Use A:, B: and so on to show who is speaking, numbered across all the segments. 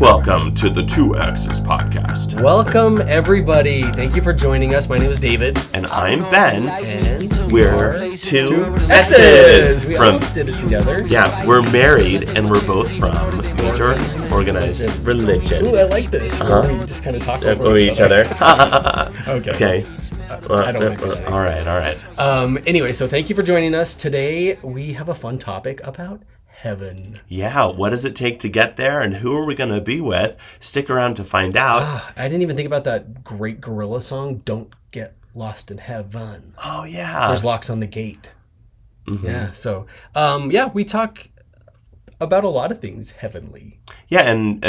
A: Welcome to the Two EXES podcast.
B: Welcome, everybody. Thank you for joining us. My name is David.
A: And I'm Ben.
B: And
A: we're Two
B: EXES. We
A: from,
B: almost did it together.
A: Yeah, we're married and we're both from major organized religions.
B: Ooh, I like this. We just kind of talk over
A: each other.
B: Okay. I don't like that.
A: All right.
B: Anyway, so thank you for joining us. Today, we have a fun topic about heaven.
A: Yeah, what does it take to get there and who are we going to be with? Stick around to find out.
B: I didn't even think about that great gorilla song, Don't Get Lost in Heaven.
A: Oh, yeah.
B: There's locks on the gate.
A: Mm-hmm.
B: Yeah, so, we talk about a lot of things heavenly.
A: Yeah, and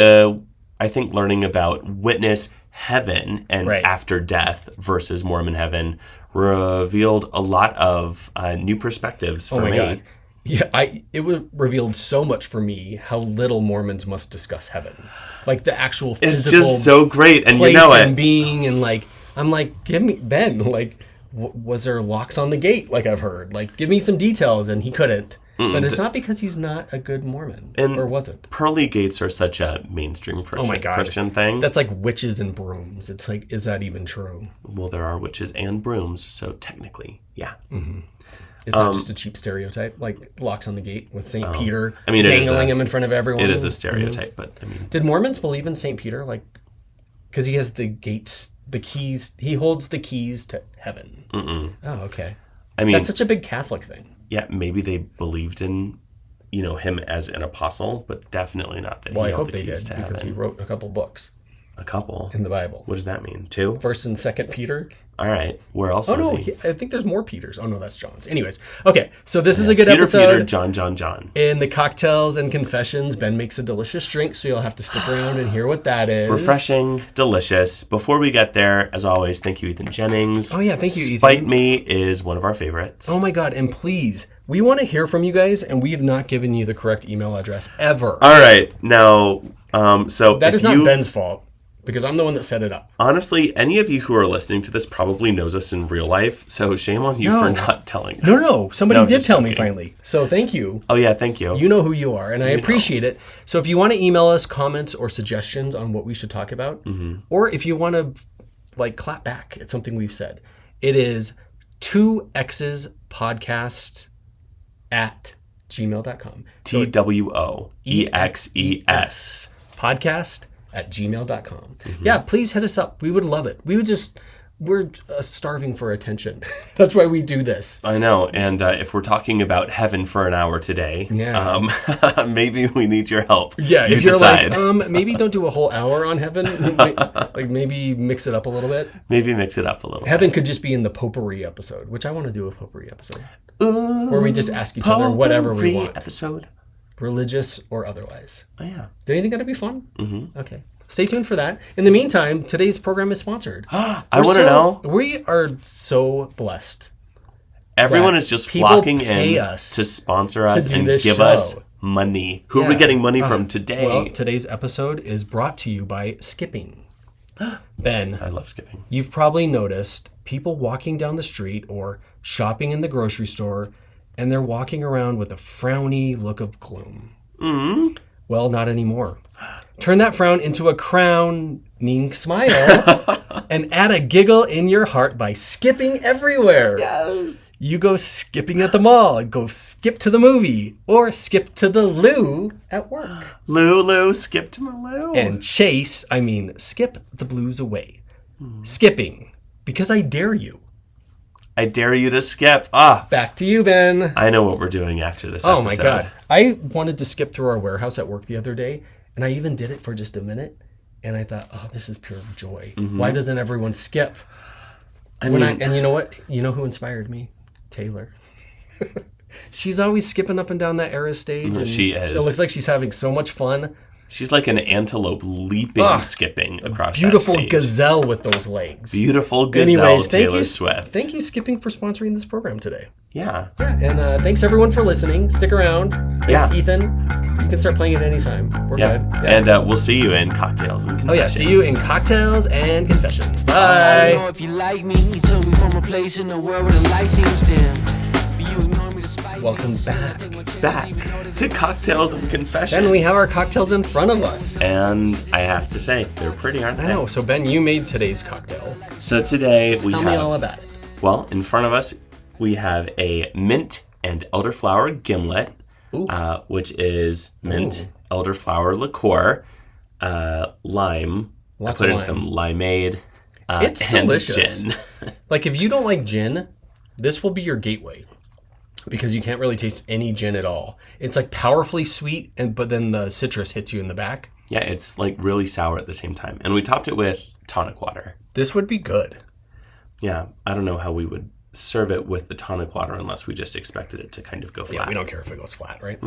A: I think learning about witness heaven and after death versus Mormon heaven revealed a lot of new perspectives for me. God.
B: Yeah, it revealed so much for me how little Mormons must discuss heaven, like the actual physical.
A: It's just so great, and
B: place
A: you know
B: and
A: it.
B: Being and I'm like, give me Ben. Like, was there locks on the gate? Like I've heard. Like, give me some details, and he couldn't. But it's not because he's not a good Mormon, or wasn't.
A: Pearly gates are such a mainstream Christian thing.
B: That's like witches and brooms. It's like, is that even true?
A: Well, there are witches and brooms, so technically, yeah.
B: Mm-hmm. It's not just a cheap stereotype, like locks on the gate with St. Peter dangling him in front of everyone.
A: It is a stereotype, but I mean...
B: Did Mormons believe in St. Peter? Like, because he has the gates, the keys, he holds the keys to heaven.
A: Mm-mm.
B: Oh, okay.
A: I mean...
B: That's such a big Catholic thing.
A: Yeah, maybe they believed in, him as an apostle, but definitely not that he held the keys to heaven.
B: Because he wrote a couple books.
A: A couple?
B: In the Bible.
A: What does that mean? 2?
B: 1st and 2nd Peter.
A: All right. Where else was he?
B: I think there's more Peters. Oh, no, that's John's. Anyways. Okay, so this is a good episode.
A: Peter, John.
B: In the cocktails and confessions, Ben makes a delicious drink, so you'll have to stick around and hear what that is.
A: Refreshing, delicious. Before we get there, as always, thank you, Ethan Jennings.
B: Oh, yeah, thank you, Ethan.
A: Spite Me is one of our favorites.
B: Oh, my God. And please, we want to hear from you guys, and we have not given you the correct email address ever.
A: All right. Now, so
B: that is not Ben's fault. Because I'm the one that set it up.
A: Honestly, any of you who are listening to this probably knows us in real life, so shame on you for not telling us.
B: No. Somebody did tell me finally. So thank you.
A: Oh, yeah, thank you.
B: You know who you are, and I appreciate it. So if you want to email us comments or suggestions on what we should talk about, or if you want to clap back at something we've said, it is 2EXES@gmail.com.
A: TWOEXES.
B: podcast@gmail.com. Yeah, please hit us up. We would love it. We're starving for attention. That's why we do this.
A: I know. And if we're talking about heaven for an hour today, maybe we need your help.
B: Yeah,
A: you
B: if you're
A: decide.
B: Maybe don't do a whole hour on heaven. Maybe mix it up a little bit. Heaven could just be in the potpourri episode, which I want to do a potpourri episode.
A: Ooh,
B: where we just ask each other whatever we want.
A: Episode.
B: Religious or otherwise.
A: Oh, yeah.
B: Do you think that'd be fun?
A: Mm-hmm.
B: Okay. Stay tuned for that. In the meantime, today's program is sponsored.
A: I want to know.
B: We are so blessed.
A: Everyone is just flocking in to sponsor us and give us money. Who are we getting money from today?
B: Well, today's episode is brought to you by skipping. Ben.
A: I love skipping.
B: You've probably noticed people walking down the street or shopping in the grocery store, and they're walking around with a frowny look of gloom.
A: Mm-hmm.
B: Well, not anymore. Turn that frown into a crowning smile and add a giggle in your heart by skipping everywhere.
A: Yes.
B: You go skipping at the mall, go skip to the movie, or skip to the loo at work.
A: Lou, skip to my loo.
B: And skip the blues away. Skipping, because I dare you.
A: I dare you to skip. Back
B: to you, Ben.
A: I know what we're doing after this episode.
B: Oh, my God. I wanted to skip through our warehouse at work the other day, and I even did it for just a minute, and I thought, this is pure joy. Mm-hmm. Why doesn't everyone skip? And you know what? You know who inspired me? Taylor. She's always skipping up and down that era stage. And
A: she is.
B: It looks like she's having so much fun.
A: She's like an antelope leaping, skipping across
B: beautiful
A: that stage.
B: Gazelle with those legs.
A: Beautiful gazelle. Anyways, Taylor Swift.
B: Thank you, Skipping, for sponsoring this program today.
A: Yeah.
B: And thanks, everyone, for listening. Stick around. Thanks, Ethan. You can start playing it anytime. We're good. Yeah.
A: And we'll see you in Cocktails and Confessions.
B: Oh, yeah. See you in Cocktails and Confessions. Bye.
C: I don't know if you like me. You took me from a place in the world where the light seems dim.
B: Welcome back.
A: to Cocktails and Confessions.
B: Ben, we have our cocktails in front of us.
A: And I have to say, they're pretty, aren't they?
B: I know. So, Ben, you made today's cocktail.
A: So today we have...
B: Tell me all about it.
A: Well, in front of us, we have a mint and elderflower gimlet, which is mint, elderflower liqueur, lime.
B: Lots
A: I put
B: of
A: in
B: lime.
A: some limeade.
B: It's
A: and
B: delicious.
A: gin.
B: Like, if you don't like gin, this will be your gateway. Because you can't really taste any gin at all. It's like powerfully sweet, but then the citrus hits you in the back.
A: Yeah, it's like really sour at the same time. And we topped it with tonic water.
B: This would be good.
A: Yeah, I don't know how we would serve it with the tonic water unless we just expected it to kind of go flat.
B: Yeah, we don't care if it goes flat, right?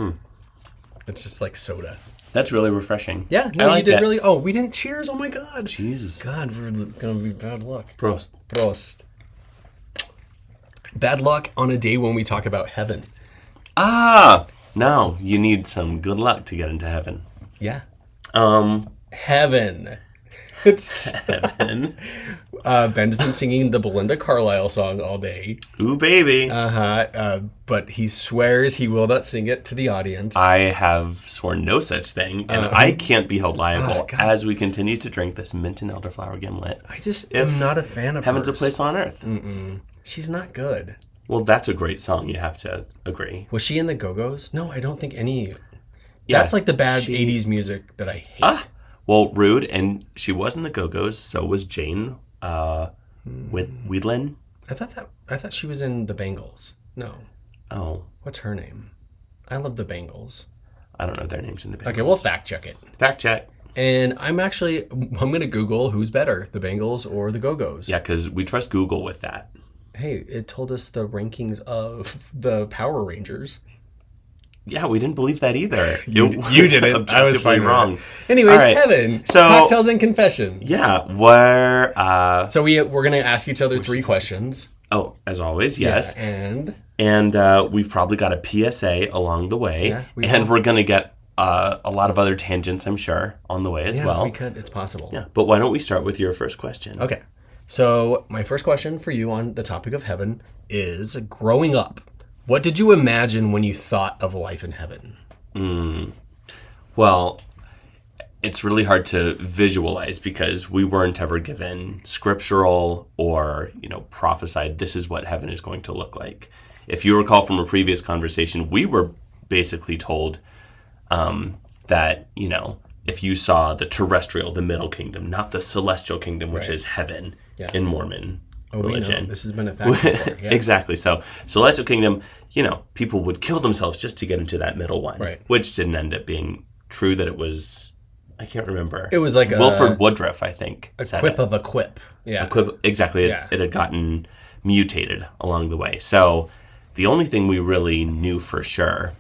B: It's just like soda.
A: That's really refreshing.
B: Yeah, no, you did really... Oh, we didn't cheers. Oh, my God.
A: Jesus.
B: God, we're going to be bad luck.
A: Prost.
B: Prost. Bad luck on a day when we talk about heaven.
A: No, you need some good luck to get into heaven.
B: Yeah. Heaven. It's
A: Heaven.
B: Ben's been singing the Belinda Carlisle song all day.
A: Ooh, baby.
B: But he swears he will not sing it to the audience.
A: I have sworn no such thing, and I can't be held liable as we continue to drink this mint and elderflower gimlet.
B: I just am not a fan of
A: Heaven's
B: hers.
A: a Place on Earth.
B: She's not good.
A: Well, that's a great song. You have to agree.
B: Was she in the Go-Go's? No, I don't think any.
A: Yeah,
B: That's like the bad 80s music that I hate.
A: Well, rude, and she was in the Go-Go's. So was Jane Weedlin.
B: I thought she was in the Bangles. No.
A: Oh,
B: What's her name? I love the Bangles.
A: I don't know their names in the Bangles.
B: Okay, we'll fact check it.
A: Fact check.
B: And I'm going to Google who's better, the Bangles or the Go-Go's.
A: Yeah, because we trust Google with that.
B: Hey, it told us the rankings of the Power Rangers.
A: Yeah, we didn't believe that either.
B: You didn't. I was fine
A: wrong.
B: Anyways,
A: All right.
B: Heaven.
A: So,
B: Cocktails and Confessions.
A: Yeah, we're...
B: So we're going to ask each other 3 questions.
A: Oh, as always, yes.
B: Yeah,
A: And we've probably got a PSA along the way.
B: Yeah,
A: and we're going to get a lot of other tangents, I'm sure, on the way as well.
B: Yeah, we could. It's possible.
A: Yeah, but why don't we start with your first question?
B: Okay. So my first question for you on the topic of heaven is, growing up, what did you imagine when you thought of life in heaven?
A: Well, it's really hard to visualize because we weren't ever given scriptural or, prophesied this is what heaven is going to look like. If you recall from a previous conversation, we were basically told that, if you saw the terrestrial, the middle kingdom, not the celestial kingdom, which is heaven in Mormon religion.
B: We know. This has been a fact before. Yeah.
A: Exactly. So celestial kingdom, people would kill themselves just to get into that middle one, which didn't end up being true. That it was, I can't remember.
B: It was like
A: Wilford Woodruff, I think.
B: A quip of a quip. Yeah.
A: Exactly. It had gotten mutated along the way. So the only thing we really knew for sure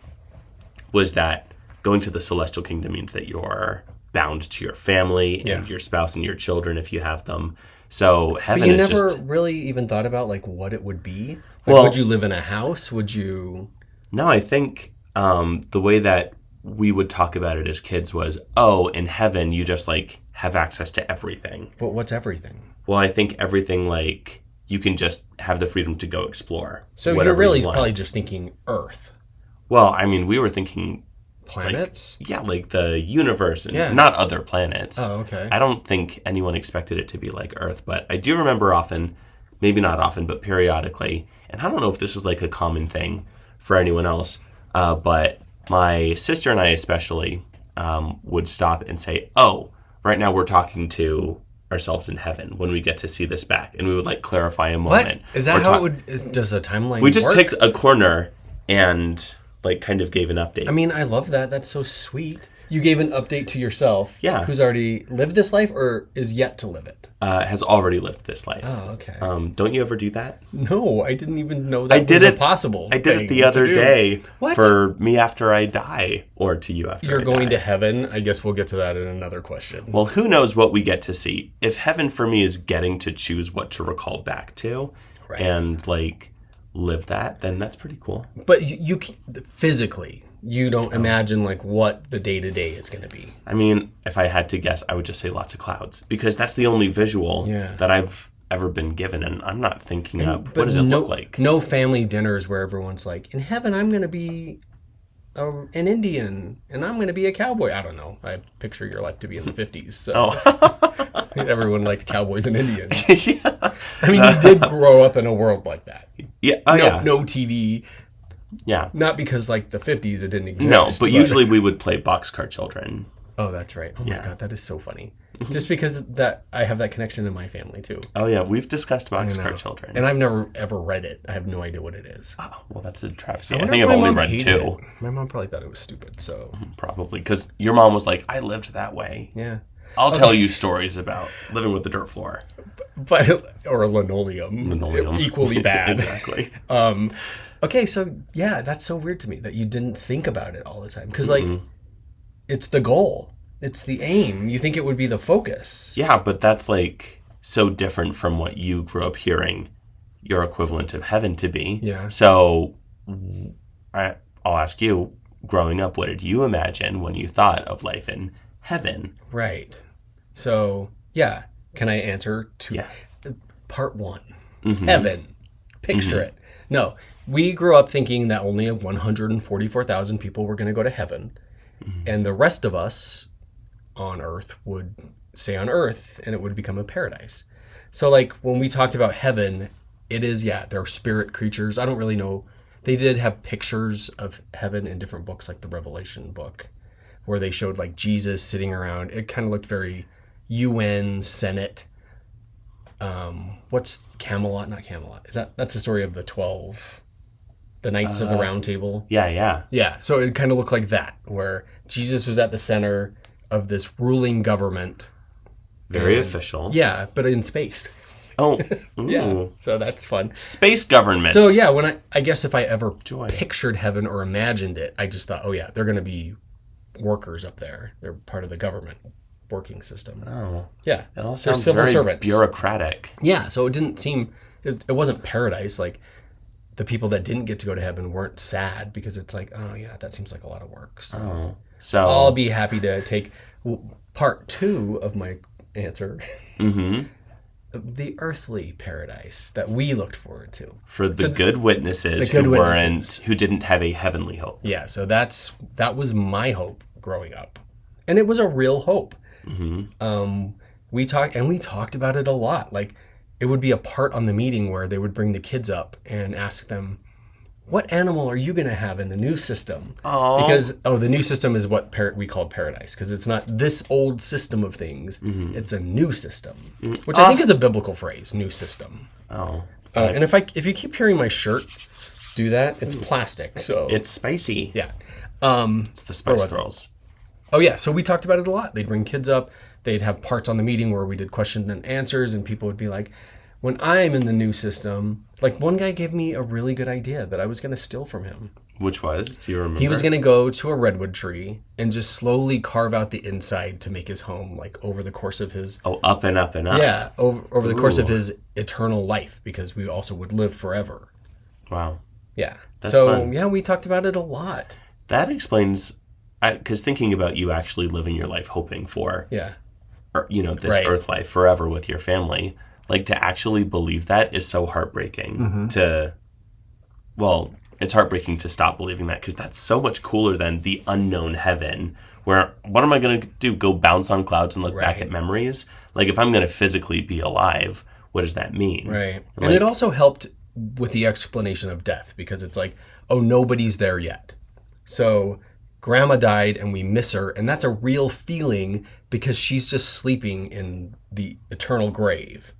A: was that going to the celestial kingdom means that you're bound to your family and your spouse and your children if you have them. So heaven is just... But you
B: never really even thought about what it would be? Would you live in a house? Would you...
A: No, I think the way that we would talk about it as kids was, in heaven you just have access to everything.
B: But what's everything?
A: Well, I think everything you can just have the freedom to go explore.
B: So you're really probably just thinking Earth.
A: Well, I mean, we were thinking...
B: Planets?
A: The universe and not other planets.
B: Oh, okay.
A: I don't think anyone expected it to be like Earth, but I do remember often, maybe not often, but periodically, and I don't know if this is a common thing for anyone else, but my sister and I especially would stop and say, right now we're talking to ourselves in heaven when we get to see this back, and we would clarify a moment.
B: What? Is that how it would... Does the timeline work?
A: We just picked a corner and... kind of gave an update.
B: I mean, I love that. That's so sweet. You gave an update to yourself.
A: Yeah.
B: Who's already lived this life or is yet to live it?
A: Has already lived this life.
B: Oh, okay.
A: Don't you ever do that?
B: No, I didn't even know that was possible.
A: I did it the other day. What? For me after I die, or to you after I die.
B: You're going to heaven? I guess we'll get to that in another question.
A: Well, who knows what we get to see. If heaven for me is getting to choose what to recall back to and live that, then that's pretty cool.
B: But you physically, you don't imagine what the day-to-day is going to be.
A: I mean, if I had to guess, I would just say lots of clouds, because that's the only visual that I've ever been given, and I'm not thinking what does it look like.
B: No family dinners where everyone's in heaven I'm going to be an Indian, and I'm going to be a cowboy. I don't know. I picture your life to be in the 50s. So everyone liked cowboys and Indians.
A: Yeah.
B: I mean, you did grow up in a world like that.
A: Yeah. Oh, yeah.
B: No TV.
A: Yeah.
B: Not because, like, the 50s, it didn't exist.
A: No, but usually we would play Boxcar Children.
B: Oh, that's right. Oh, my God. That is so funny. Just because that I have that connection in my family, too.
A: Oh, yeah. We've discussed Boxcar Children.
B: And I've never, ever read it. I have no idea what it is.
A: Oh, well, that's a travesty. I
B: wonder
A: think
B: if
A: I've
B: my
A: only
B: mom
A: read
B: hated
A: 2.
B: it. My mom probably thought it was stupid, so...
A: Probably. Because your mom was like, I lived that way.
B: Yeah.
A: I'll tell you stories about living with the dirt floor.
B: But or linoleum. Equally bad.
A: Exactly.
B: Okay, so yeah, that's so weird to me that you didn't think about it all the time. Because, like, it's the goal. It's the aim. You think it would be the focus.
A: Yeah, but that's, like, so different from what you grew up hearing your equivalent of heaven to be.
B: Yeah.
A: So I'll ask you, growing up, what did you imagine when you thought of life in heaven?
B: Right. So, yeah. Can I answer to
A: Yeah.
B: part 1? Heaven. Picture it. No. We grew up thinking that only 144,000 people were going to go to heaven. And the rest of us on earth would stay on earth and it would become a paradise. So, like, when we talked about heaven, it is, they're spirit creatures. I don't really know. They did have pictures of heaven in different books, like the Revelation book, where they showed, like, Jesus sitting around. It kind of looked very UN, Senate. What's Camelot? Not Camelot. That's the story of the 12, the Knights of the Round Table.
A: Yeah.
B: Yeah, so it kind of looked like that, where Jesus was at the center of this ruling government.
A: Very official.
B: Yeah, but in space.
A: Oh,
B: Yeah, so that's fun.
A: Space government.
B: So yeah, when I guess if I ever pictured heaven or imagined it, I just thought, oh yeah, they're going to be workers up there. They're part of the government working system.
A: Oh,
B: yeah,
A: it all
B: they're
A: sounds
B: civil
A: very
B: servants.
A: bureaucratic.
B: Yeah, so it didn't seem, it wasn't paradise. Like, the people that didn't get to go to heaven weren't sad because it's like, oh yeah, that seems like a lot of work. So, I'll be happy to take part 2 of my answer. The earthly paradise that we looked forward to.
A: For the good witnesses who didn't have a heavenly hope.
B: Yeah, so that was my hope growing up. And it was a real hope. We talked about it a lot. Like, it would be a part on the meeting where they would bring the kids up and ask them, what animal are you going to have in the new system?
A: Aww.
B: Because, the new system is what we called paradise. Because it's not this old system of things. It's a new system. Which I think is a biblical phrase, new system.
A: Oh.
B: And if you keep hearing my shirt do that, it's plastic. So
A: It's spicy.
B: yeah.
A: It's the Spice Girls.
B: Oh, yeah. So we talked about it a lot. They'd bring kids up. They'd have parts on the meeting where we did questions and answers, and people would be like, when I'm in the new system, like, one guy gave me a really good idea that I was going to steal from him.
A: Which was? Do you remember?
B: He was going to go to a redwood tree and just slowly carve out the inside to make his home, like, over the course of his...
A: Oh, up and up and up.
B: Yeah, over the course of his eternal life, because we also would live forever.
A: Wow.
B: Yeah.
A: That's
B: so,
A: fun.
B: yeah, we talked about it a lot.
A: That explains... Because thinking about you actually living your life hoping for...
B: Yeah.
A: This earth life forever with your family... Like, to actually believe that is so heartbreaking it's heartbreaking to stop believing that, because that's so much cooler than the unknown heaven, where what am I going to do? Go bounce on clouds and look back at memories? Like, if I'm going to physically be alive, what does that mean?
B: Right. And it also helped with the explanation of death, because it's like, oh, nobody's there yet. So grandma died and we miss her, and that's a real feeling because she's just sleeping in the eternal grave.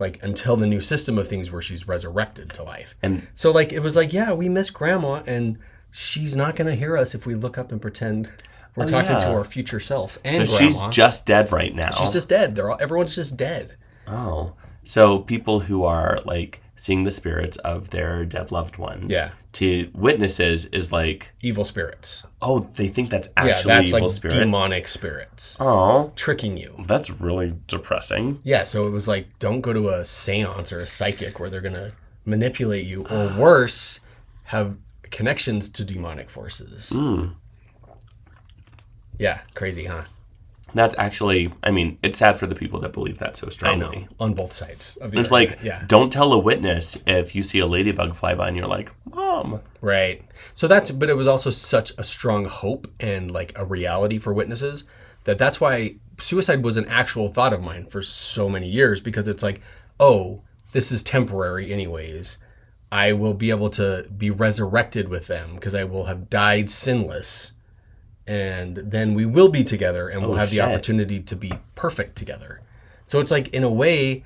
B: Like, until the new system of things where she's resurrected to life. And so, like, it was like, yeah, we miss grandma, and she's not going to hear us if we look up and pretend we're talking to our future self. And
A: so
B: grandma,
A: she's just dead right now.
B: She's just dead. Everyone's just dead.
A: Oh. So people who are, like, seeing the spirits of their dead loved ones. Yeah. To witnesses is like...
B: evil spirits.
A: Oh, they think that's actually evil
B: like
A: spirits?
B: Demonic spirits.
A: Oh.
B: Tricking you.
A: That's really depressing.
B: Yeah, so it was like, don't go to a seance or a psychic where they're going to manipulate you, or worse, have connections to demonic forces. Yeah, crazy, huh?
A: That's actually, I mean, it's sad for the people that believe that so
B: I
A: strongly.
B: know, on both sides of the
A: It's
B: argument.
A: like,
B: yeah.
A: don't tell a witness if you see a ladybug fly by and you're like, Mom.
B: Right. But it was also such a strong hope and like a reality for witnesses that's why suicide was an actual thought of mine for so many years, because it's like, oh, this is temporary anyways. I will be able to be resurrected with them because I will have died sinless. And then we will be together and we'll have the opportunity to be perfect together. So it's like, in a way,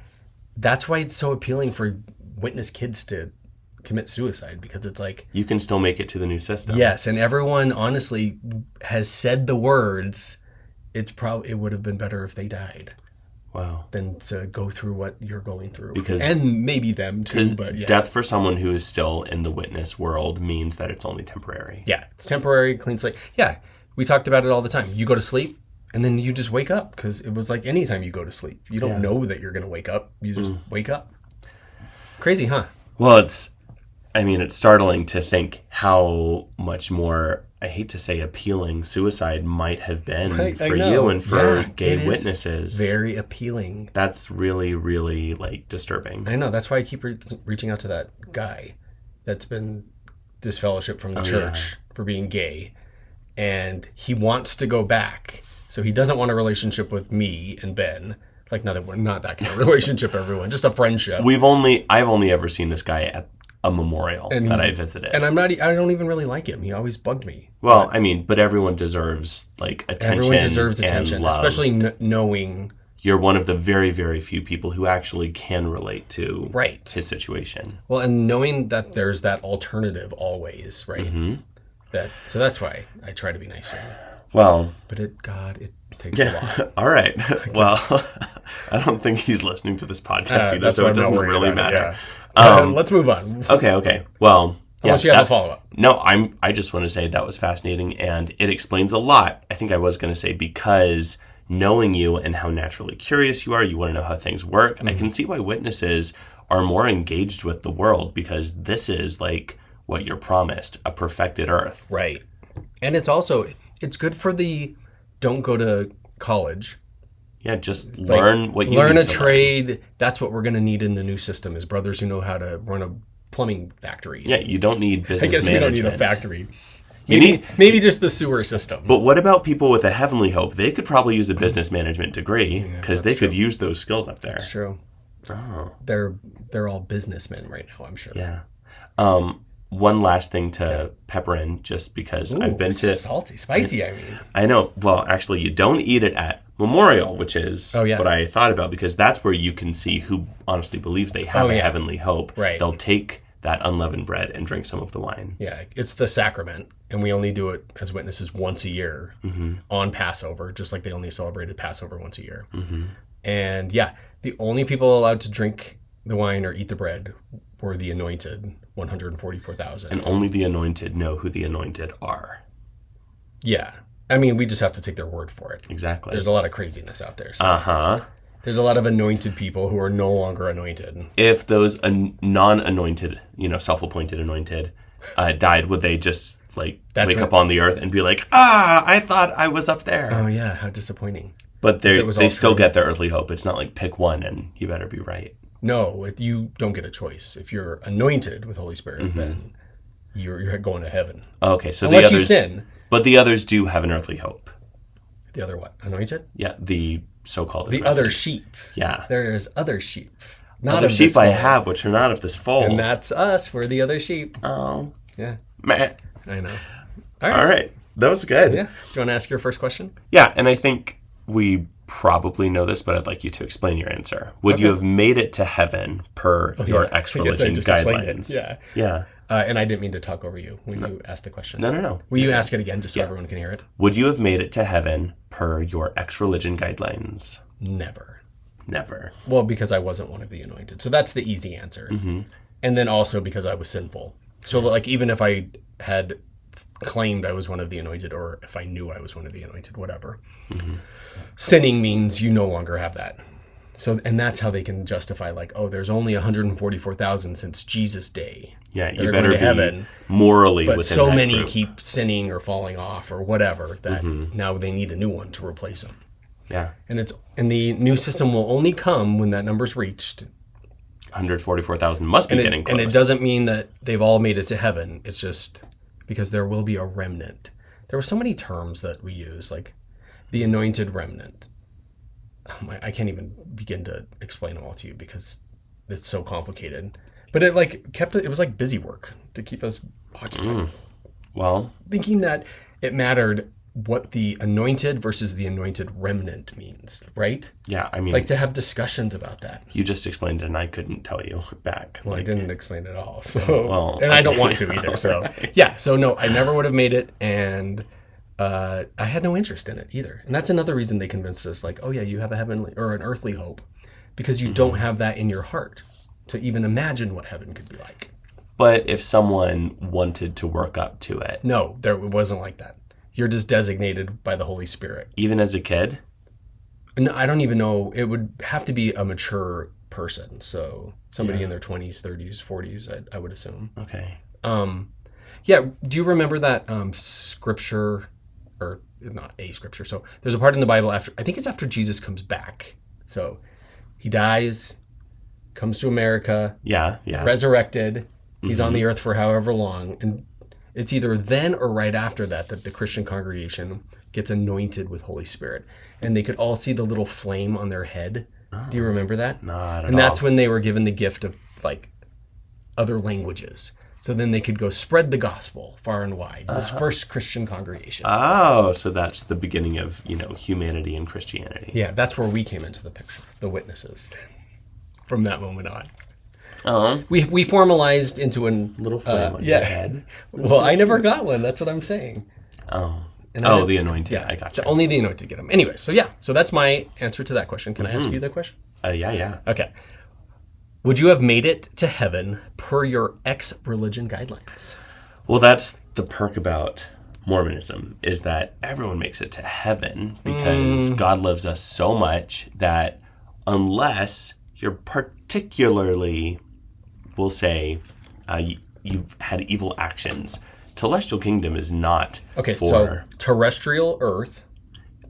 B: that's why it's so appealing for witness kids to commit suicide, because it's like,
A: You can still make it to the new system.
B: yes, and everyone honestly has said the words, it would have been better if they died
A: Wow.
B: than to go through what you're going through.
A: Because-
B: and maybe them too, but yeah.
A: Death for someone who is still in the witness world means that it's only temporary.
B: Yeah, it's temporary, clean slate. Yeah, we talked about it all the time. You go to sleep, and then you just wake up, because it was like anytime you go to sleep. You don't know that you're going to wake up. You just wake up. Crazy, huh?
A: Well, it's startling to think how much more, I hate to say appealing, suicide might have been
B: Right, I
A: for
B: know.
A: you and for
B: Yeah,
A: gay
B: it is
A: witnesses.
B: Very appealing.
A: That's really, really like disturbing.
B: I know. That's why I keep reaching out to that guy that's been disfellowshipped from the church for being gay. And he wants to go back. So he doesn't want a relationship with me and Ben. Like, not that kind of relationship, everyone. Just a friendship.
A: I've only ever seen this guy at a memorial that I visited.
B: And I don't even really like him. He always bugged me.
A: Well, but everyone deserves like attention.
B: Everyone deserves
A: and
B: attention,
A: love.
B: especially knowing.
A: You're one of the very, very few people who actually can relate to
B: Right.
A: his situation.
B: Well, and knowing that there's that alternative always, right?
A: Mm-hmm.
B: So that's why I try to be nicer.
A: Well,
B: But it takes a lot.
A: all right. Well, I don't think he's listening to this podcast either,
B: That's
A: so
B: why
A: it
B: I'm not
A: doesn't
B: worried
A: really
B: about it,
A: matter.
B: yeah. Let's move on.
A: Okay. Well,
B: Unless you have a follow-up.
A: No, I just want to say that was fascinating, and it explains a lot. I think I was going to say, because knowing you and how naturally curious you are, you want to know how things work. I can see why witnesses are more engaged with the world, because this is like what you're promised, a perfected earth.
B: Right. And it's good for don't go to college.
A: Yeah, just learn what you
B: learn
A: need
B: a
A: to
B: trade. That's what we're going to need in the new system, is brothers who know how to run a plumbing factory.
A: Yeah, you don't need business
B: I guess
A: management.
B: we don't need a factory.
A: You
B: Maybe just the sewer system.
A: But what about people with a heavenly hope? They could probably use a business management degree, because they could use those skills up there.
B: That's true.
A: Oh.
B: They're all businessmen right now, I'm sure.
A: Yeah. One last thing to pepper in, just because I've been to...
B: salty, spicy, I mean.
A: I know. Well, actually, you don't eat it at Memorial, which is what I thought about, because that's where you can see who honestly believes they have a heavenly hope.
B: Right.
A: They'll take that unleavened bread and drink some of the wine.
B: Yeah, it's the sacrament, and we only do it as witnesses once a year on Passover, just like they only celebrated Passover once a year. And yeah, the only people allowed to drink the wine or eat the bread were the anointed, 144,000.
A: And only the anointed know who the anointed are.
B: Yeah. I mean, we just have to take their word for it.
A: Exactly.
B: There's a lot of craziness out there. So there's a lot of anointed people who are no longer anointed.
A: If those non-anointed, self-appointed anointed, died, would they just wake up on the earth and be like, I thought I was up there?
B: Oh yeah, how disappointing.
A: But they still get their earthly hope. It's not like pick one and you better be right.
B: No, you don't get a choice. If you're anointed with Holy Spirit, then you're going to heaven.
A: Okay, so
B: unless
A: the others,
B: you sin.
A: But the others do have an earthly hope.
B: The other what? Anointed?
A: Yeah, the so-called
B: the other sheep.
A: Yeah.
B: There other sheep. Not
A: other
B: of
A: sheep
B: this
A: I
B: fold.
A: have, which are not of this fold.
B: And that's us. We're the other sheep.
A: Oh.
B: Yeah.
A: Meh.
B: I know.
A: All right. That was good.
B: Yeah. Do you want to ask your first question?
A: Yeah, and I think we probably know this, but I'd like you to explain your answer. Would you have made it to heaven per your ex-religion guidelines?
B: Yeah.
A: Yeah.
B: And I didn't mean to talk over you when you asked the question.
A: No.
B: Will you ask it again just so everyone can hear it?
A: Would you have made it to heaven per your ex-religion guidelines?
B: Never.
A: Never.
B: Well, because I wasn't one of the anointed. So that's the easy answer. And then also because I was sinful. So like even if I had claimed I was one of the anointed, or if I knew I was one of the anointed, whatever. Sinning means you no longer have that. So, and that's how they can justify like, oh, there's only 144,000 since Jesus' day.
A: Yeah,
B: that
A: you
B: are
A: better
B: going to
A: be
B: heaven,
A: morally
B: but
A: within
B: so
A: that
B: many
A: group.
B: keep sinning or falling off or whatever that now they need a new one to replace them.
A: Yeah.
B: And the new system will only come when that number's reached.
A: 144,000 must be getting close.
B: And it doesn't mean that they've all made it to heaven. It's just because there will be a remnant. There were so many terms that we use, like the anointed remnant. I can't even begin to explain them all to you because it's so complicated. But it was like busy work to keep us occupied.
A: Well,
B: Thinking that it mattered what the anointed versus the anointed remnant means, right?
A: yeah, I mean,
B: Like to have discussions about that.
A: you just explained it and I couldn't tell you back.
B: Well, I didn't explain it at all. So,
A: Well,
B: and I don't want to either. So, yeah. So, no, I never would have made it. And I had no interest in it either. And that's another reason they convinced us, like, oh, yeah, you have a heavenly or an earthly hope because you don't have that in your heart to even imagine what heaven could be like.
A: But if someone wanted to work up to it,
B: No, it wasn't like that. You're just designated by the Holy Spirit.
A: even as a kid,
B: No, I don't even know. It would have to be a mature person. So somebody in their 20s, 30s, 40s, I would assume.
A: okay.
B: Yeah. Do you remember that scripture, or not a scripture? So there's a part in the Bible I think it's after Jesus comes back. So he dies, comes to America,
A: Yeah, yeah.
B: resurrected. He's on the earth for however long. And it's either then or right after that the Christian congregation gets anointed with Holy Spirit. And they could all see the little flame on their head. Do you remember that?
A: Not at
B: And that's
A: all.
B: when they were given the gift of like other languages. So then they could go spread the gospel far and wide. This first Christian congregation.
A: Oh, so that's the beginning of, humanity and Christianity.
B: Yeah, that's where we came into the picture, the witnesses. From that moment on.
A: Oh,
B: We formalized into an
A: little flame on your head.
B: Well, I never got one. That's what I'm saying.
A: Oh.
B: And I
A: The anointed.
B: Yeah,
A: I got you.
B: only the anointed get them. Anyway, so that's my answer to that question. Can I ask you that question?
A: Yeah.
B: Okay. Would you have made it to heaven per your ex-religion guidelines?
A: Well, that's the perk about Mormonism, is that everyone makes it to heaven because God loves us so much that unless you're particularly, we'll say, you've had evil actions, Celestial Kingdom is not
B: Okay,
A: for...
B: so terrestrial Earth,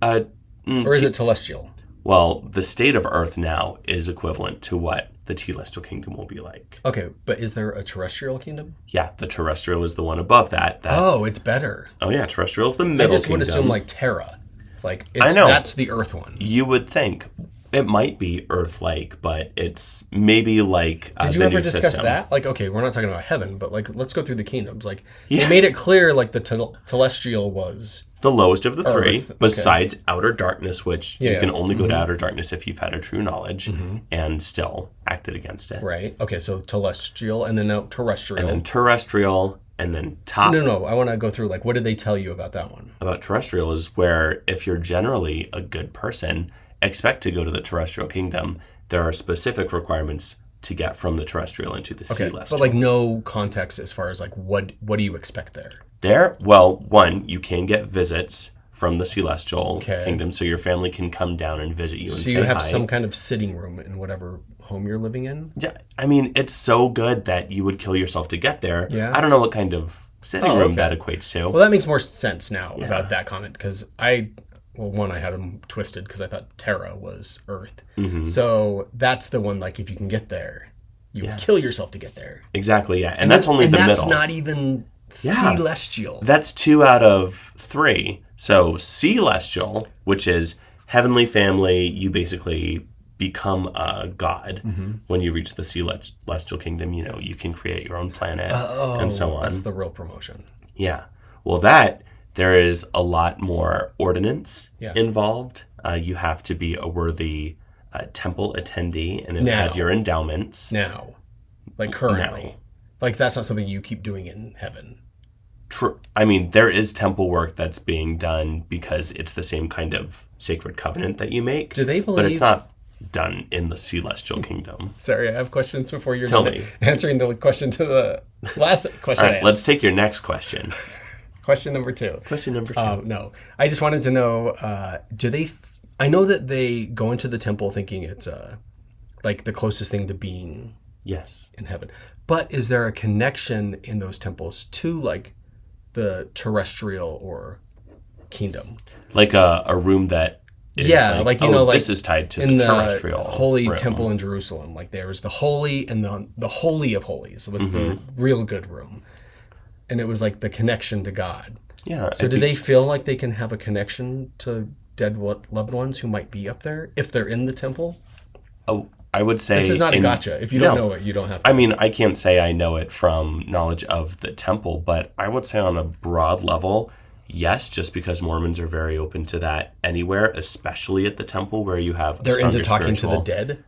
B: or is it celestial?
A: Well, the state of Earth now is equivalent to what the Celestial Kingdom will be like.
B: Okay, but is there a terrestrial kingdom?
A: Yeah, the terrestrial is the one above that.
B: Oh, it's better.
A: Oh yeah, terrestrial is the
B: I
A: middle
B: just
A: kingdom.
B: would assume like Terra. Like
A: I know.
B: That's the Earth one.
A: You would think it might be Earth-like, but it's maybe like
B: Did you
A: the
B: ever
A: new
B: discuss
A: system.
B: that? Like, okay, we're not talking about heaven, but like, let's go through the kingdoms. Like,
A: Yeah.
B: they made it clear, like, the celestial was
A: The lowest of the three,
B: Earth, okay.
A: besides outer darkness, which you
B: Yeah.
A: can only go to outer darkness if you've had a true knowledge and still acted against it.
B: right. Okay, so celestial, and then now terrestrial.
A: And then terrestrial, and then top.
B: No. I want to go through like, what did they tell you about that one?
A: About terrestrial is where if you're generally a good person, expect to go to the terrestrial kingdom. There are specific requirements to get from the terrestrial into the celestial.
B: But like, no context as far as like, what do you expect there?
A: There, well, one, you can get visits from the celestial
B: Okay.
A: kingdom, so your family can come down and visit you and
B: So
A: say
B: you have
A: hi.
B: some kind of sitting room in whatever home you're living in.
A: Yeah, I mean, it's so good that you would kill yourself to get there.
B: Yeah.
A: I don't know what kind of sitting
B: Oh,
A: room
B: okay.
A: that equates to.
B: Well, that makes more sense now about that comment because I had them twisted because I thought Terra was Earth.
A: Mm-hmm.
B: So that's the one, like, if you can get there, you
A: Yeah.
B: kill yourself to get there.
A: Exactly, yeah. And that's only the
B: that's
A: middle.
B: not even
A: Yeah.
B: celestial.
A: That's 2 out of 3. So celestial, which is heavenly family, you basically become a god when you reach the celestial kingdom. You know, you can create your own planet and so on.
B: That's the real promotion.
A: Yeah. Well, there is a lot more ordinance
B: Yeah.
A: involved. You have to be a worthy temple attendee and have
B: Now.
A: had your endowments.
B: Now, like currently,
A: Now.
B: like that's not something you keep doing in heaven.
A: I mean, there is temple work that's being done because it's the same kind of sacred covenant that you make.
B: Do they
A: But it's
B: believe-
A: not done in the celestial kingdom.
B: Sorry, I have questions before you're
A: Tell
B: done
A: me.
B: answering the question to the last question.
A: All
B: I
A: right,
B: had.
A: let's take your next question.
B: Question number 2.
A: Question number 2.
B: No, I just wanted to know, do they, I know that they go into the temple thinking it's like the closest thing to being
A: Yes.
B: in heaven. But is there a connection in those temples to like the terrestrial or kingdom?
A: Like a room that is this is tied to
B: in
A: the terrestrial
B: holy
A: room.
B: temple in Jerusalem. Like there was the holy and the holy of holies was the real good room, and it was like the connection to God.
A: Yeah.
B: So do they feel like they can have a connection to dead loved ones who might be up there if they're in the temple?
A: Oh, I would say
B: this is not a gotcha. If you don't know it, you don't have to.
A: I mean, I can't say I know it from knowledge of the temple, but I would say on a broad level, yes, just because Mormons are very open to that anywhere, especially at the temple where you have
B: they're into talking to the dead?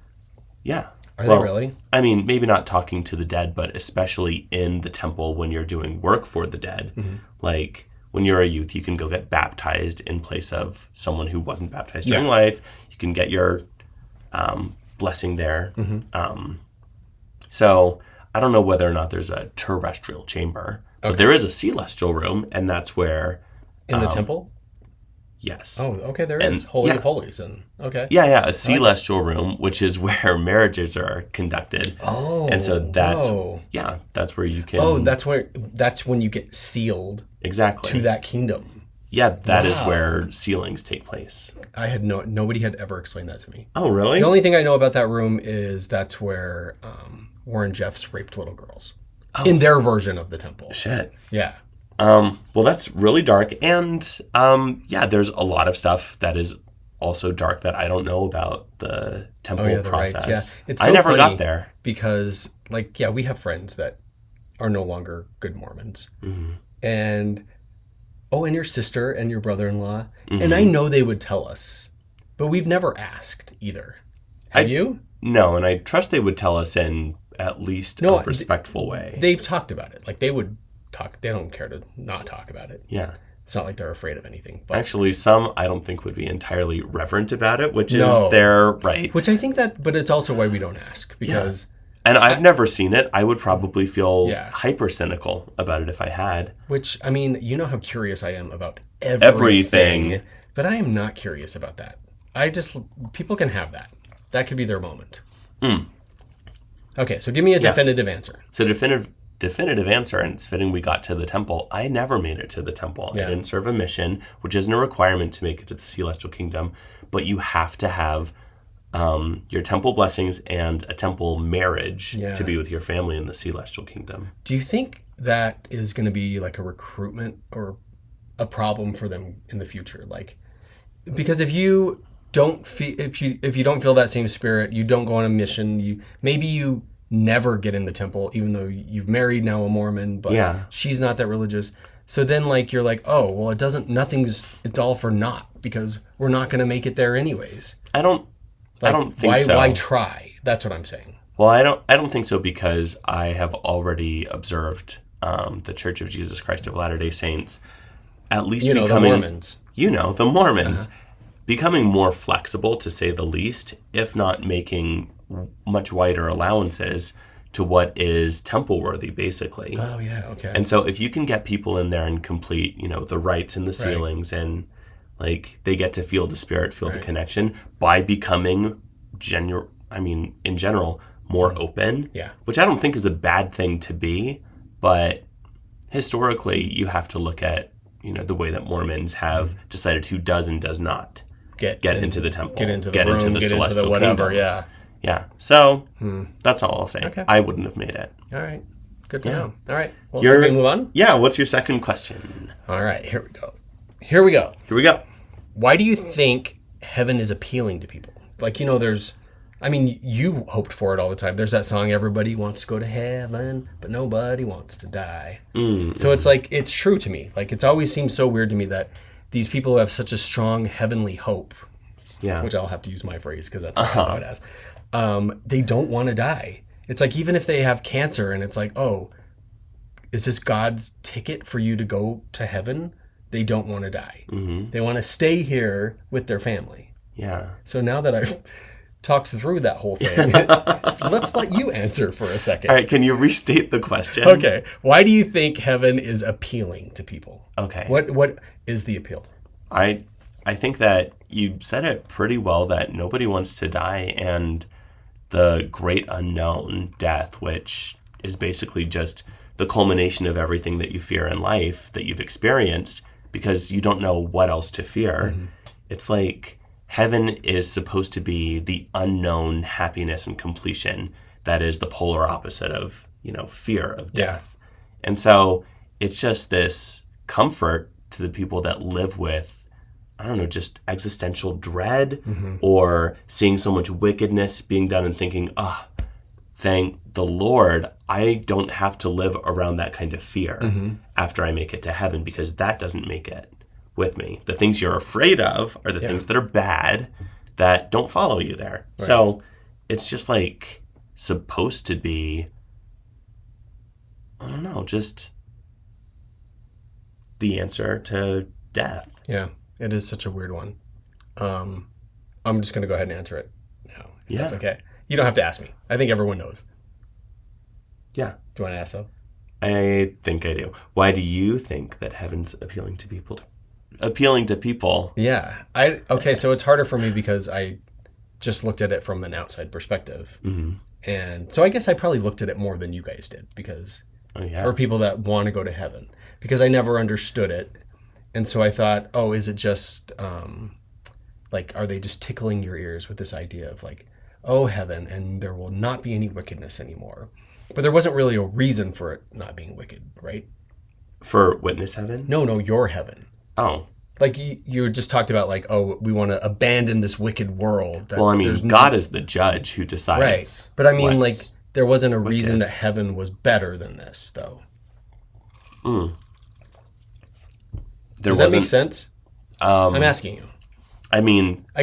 A: Yeah.
B: Are they really?
A: I mean, maybe not talking to the dead, but especially in the temple when you're doing work for the dead.
B: Mm-hmm.
A: Like when you're a youth, you can go get baptized in place of someone who wasn't baptized during life. You can get your blessing there. So I don't know whether or not there's a terrestrial chamber, but there is a celestial room, and that's where
B: in the temple.
A: Yes.
B: Oh, okay. There is Holy of Holies, and okay.
A: Yeah, a celestial room, which is where marriages are conducted.
B: Oh,
A: and so that's that's where you can.
B: Oh, that's when you get sealed
A: exactly
B: to that kingdom.
A: Yeah, that is where sealings take place.
B: I had nobody had ever explained that to me.
A: Oh, really?
B: The only thing I know about that room is that's where Warren Jeffs raped little girls in their version of the temple.
A: Shit.
B: Yeah.
A: Well, that's really dark, and there's a lot of stuff that is also dark that I don't know about the temple process.
B: Rites, it's so
A: I never
B: funny
A: got there
B: because, we have friends that are no longer good Mormons, and your sister and your brother-in-law, and I know they would tell us, but we've never asked either. Have you?
A: No, and I trust they would tell us in at least a respectful way.
B: They've talked about it. Like they would talk. They don't care to not talk about it.
A: Yeah.
B: It's not like they're afraid of anything. But
A: actually, some I don't think would be entirely reverent about it, which is their right.
B: Which I think but it's also why we don't ask because.
A: And I've never seen it. I would probably feel hyper cynical about it if I had.
B: Which, I mean, you know how curious I am about everything. But I am not curious about that. People can have that. That could be their moment. Okay, so give me a definitive answer.
A: So definitive answer, and it's fitting we got to the temple. I never made it to the temple. I didn't serve a mission, which isn't a requirement to make it to the celestial kingdom, but you have to have your temple blessings and a temple marriage to be with your family in the celestial kingdom.
B: Do you think that is going to be like a recruitment or a problem for them in the future? Like, because if you don't feel if you don't feel that same spirit, you don't go on a mission. Maybe you never get in the temple, even though you've married now a Mormon, but she's not that religious. So then, you're like, oh, well, it's all for naught because we're not going to make it there anyways.
A: I don't think so.
B: Why try? That's what I'm saying.
A: Well, I don't think so because I have already observed the Church of Jesus Christ of Latter-day Saints at least becoming
B: the Mormons.
A: The Mormons becoming more flexible, to say the least, if not making much wider allowances to what is temple worthy, basically.
B: Oh yeah, okay.
A: And so if you can get people in there and complete, the rites and the sealings and they get to feel the spirit, feel the connection by becoming in general, more open. Yeah. Which I don't think is a bad thing to be, but historically you have to look at, the way that Mormons have decided who does and does not get into the temple,
B: get into the room, into the celestial into the whatever,
A: kingdom. Yeah. So that's all I'll say. Okay. I wouldn't have made it.
B: All right. Good to know. All right. Well, should we move on?
A: Yeah. What's your second question?
B: All right. Here we go. Why do you think heaven is appealing to people? You hoped for it all the time. There's that song, everybody wants to go to heaven, but nobody wants to die. So it's it's true to me. It's always seemed so weird to me that these people who have such a strong heavenly hope, which I'll have to use my phrase because that's what I know it as, they don't want to die. It's even if they have cancer and it's oh, is this God's ticket for you to go to heaven? They don't want to die. Mm-hmm. They want to stay here with their family.
A: Yeah.
B: So now that I've talked through that whole thing, let's let you answer for a second.
A: All right. Can you restate the question?
B: Okay. Why do you think heaven is appealing to people?
A: Okay.
B: What is the appeal?
A: I think that you said it pretty well, that nobody wants to die, and the great unknown, death, which is basically just the culmination of everything that you fear in life that you've experienced, because you don't know what else to fear. Mm-hmm. It's heaven is supposed to be the unknown happiness and completion that is the polar opposite of, fear of death. And so it's just this comfort to the people that live with, I don't know, just existential dread or seeing so much wickedness being done and thinking, thank the Lord, I don't have to live around that kind of fear after I make it to heaven, because that doesn't make it with me. The things you're afraid of are the things that are bad that don't follow you there. Right. So it's just like supposed to be, I don't know, just the answer to death.
B: Yeah, it is such a weird one. I'm just going to go ahead and answer it now. Yeah. That's okay. You don't have to ask me. I think everyone knows.
A: Yeah.
B: Do you want to ask though?
A: I think I do. Why do you think that heaven's appealing to people?
B: Yeah. Okay, so it's harder for me because I just looked at it from an outside perspective. And so I guess I probably looked at it more than you guys did, because or people that want to go to heaven, because I never understood it. And so I thought, is it just are they just tickling your ears with this idea of heaven, and there will not be any wickedness anymore? But there wasn't really a reason for it not being wicked, right?
A: For witness heaven?
B: No, your heaven.
A: Oh.
B: You just talked about we want to abandon this wicked world.
A: God is the judge who decides.
B: Right. But I mean, there wasn't a reason that heaven was better than this, though. Does that make sense? I'm asking you.
A: I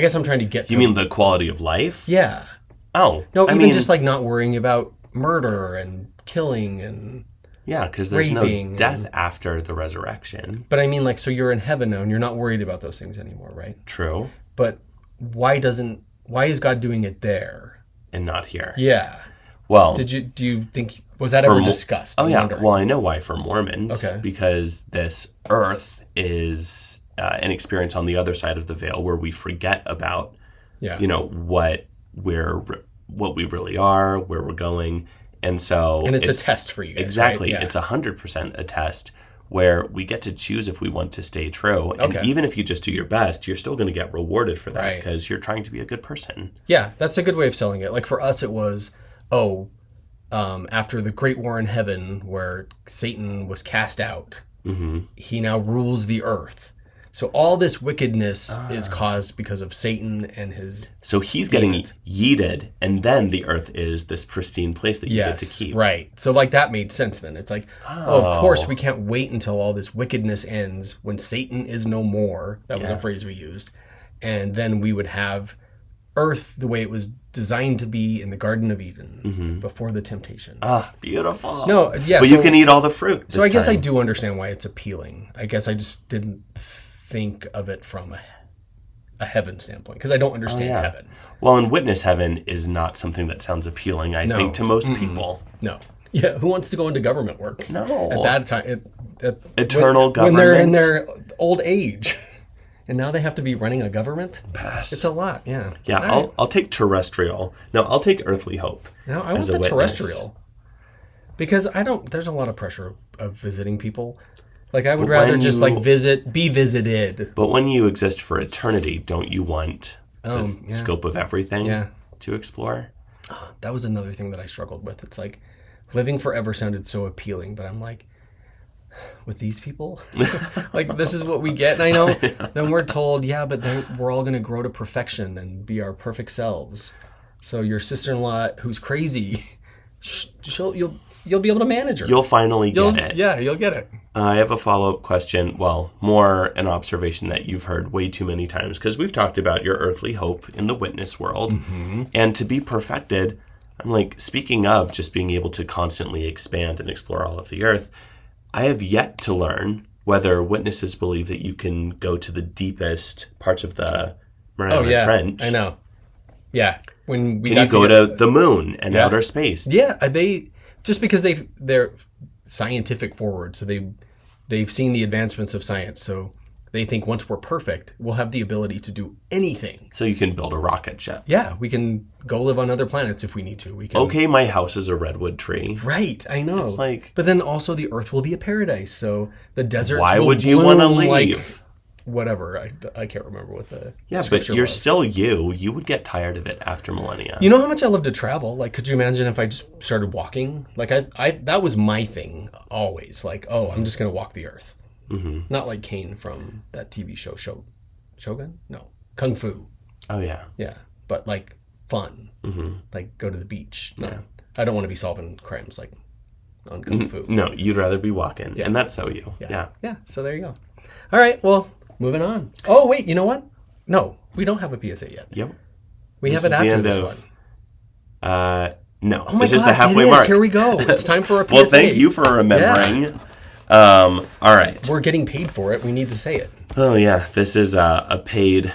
B: guess I'm trying to get to...
A: You mean the quality of life?
B: Yeah.
A: Oh.
B: No, just not worrying about murder and killing and...
A: Yeah, because there's no death after the resurrection.
B: But I mean, so you're in heaven now and you're not worried about those things anymore, right?
A: True.
B: But why is God doing it there?
A: And not here?
B: Yeah.
A: Well...
B: do you think... Was that ever discussed?
A: Oh, yeah. Well, I know why for Mormons.
B: Okay.
A: Because this earth is an experience on the other side of the veil where we forget about, what we really are, where we're going. And so...
B: And it's a test for you guys,
A: exactly.
B: Right? Yeah.
A: It's 100% a test where we get to choose if we want to stay true. And even if you just do your best, you're still going to get rewarded for that because you're trying to be a good person.
B: Yeah, that's a good way of selling it. For us, it was, after the Great War in Heaven, where Satan was cast out, he now rules the earth. So all this wickedness is caused because of Satan and his...
A: So he's getting yeeted, and then the earth is this pristine place that you get to keep.
B: Right. So that made sense then. It's of course we can't wait until all this wickedness ends when Satan is no more. That was a phrase we used. And then we would have earth the way it was designed to be in the Garden of Eden before the temptation.
A: Beautiful.
B: No, yeah.
A: But you can eat all the fruit.
B: So I guess I do understand why it's appealing. I guess I just didn't think of it from a heaven standpoint, because I don't understand heaven.
A: Well, and witness heaven is not something that sounds appealing, I think, to most people.
B: No. Yeah, who wants to go into government work?
A: No.
B: At that time.
A: Eternal government.
B: When they're in their old age. And now they have to be running a government?
A: Pass.
B: It's a lot, yeah.
A: Yeah, I'll take terrestrial. No, I'll take earthly hope.
B: No, I want the terrestrial. Because there's a lot of pressure of visiting people. I would rather just be visited.
A: But when you exist for eternity, don't you want the scope of everything to explore?
B: That was another thing that I struggled with. It's living forever sounded so appealing, but I'm with these people? This is what we get. And I know then we're told, but we're all going to grow to perfection and be our perfect selves. So your sister-in-law who's crazy, you'll be able to manage her.
A: You'll finally get it.
B: Yeah, you'll get it.
A: I have a follow-up question. Well, more an observation that you've heard way too many times, because we've talked about your earthly hope in the witness world. And to be perfected, I'm speaking of just being able to constantly expand and explore all of the earth, I have yet to learn whether witnesses believe that you can go to the deepest parts of the Mariana Trench.
B: I know. Yeah.
A: Can you go to the moon and outer space?
B: Yeah, just because they're scientific forward, so they've seen the advancements of science, so they think once we're perfect, we'll have the ability to do anything.
A: So you can build a rocket ship.
B: Yeah, we can go live on other planets if we need to.
A: Okay, my house is a redwood tree.
B: Right, I know.
A: It's
B: but then also the Earth will be a paradise, so the desert.
A: Why would you want to leave?
B: whatever. I can't remember what the
A: Yeah, but
B: scripture
A: you're
B: was.
A: still you. You would get tired of it after millennia.
B: You know how much I love to travel? Like, could you imagine if I just started walking? Like, I that was my thing always. Like, oh, I'm just going to walk the earth. Mm-hmm. Not like Kane from that TV show, Shogun? No. Kung Fu.
A: Oh, yeah.
B: Yeah. But, like, fun. Mm-hmm. Like, go to the beach. No. Yeah. I don't want to be solving crimes, like, on Kung Fu.
A: No, you'd rather be walking. Yeah. And that's so you. Yeah.
B: Yeah, so there you go. All right, well, moving on. Oh, wait, you know what? No, we don't have a PSA yet.
A: Yep.
B: We have it after this one.
A: No.
B: Oh my
A: this is
B: God,
A: the halfway
B: it is.
A: mark.
B: Here we go. It's time for a PSA.
A: Well, thank you for remembering.
B: Yeah.
A: All right.
B: We're getting paid for it. We need to say it.
A: Oh, yeah. This is a paid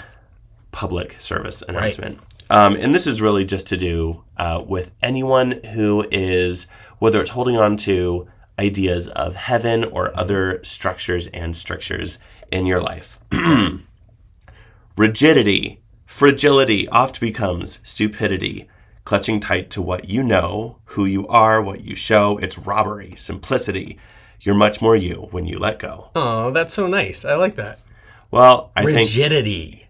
A: public service announcement. Right. And this is really just to do with anyone who is, whether it's holding on to ideas of heaven or other structures and strictures in your life. Rigidity, fragility oft becomes stupidity. Clutching tight to what you know, who you are, what you show, it's robbery, simplicity. You're much more you when you let go.
B: Oh, that's so nice. I like that.
A: Well, I think...
B: Rigidity.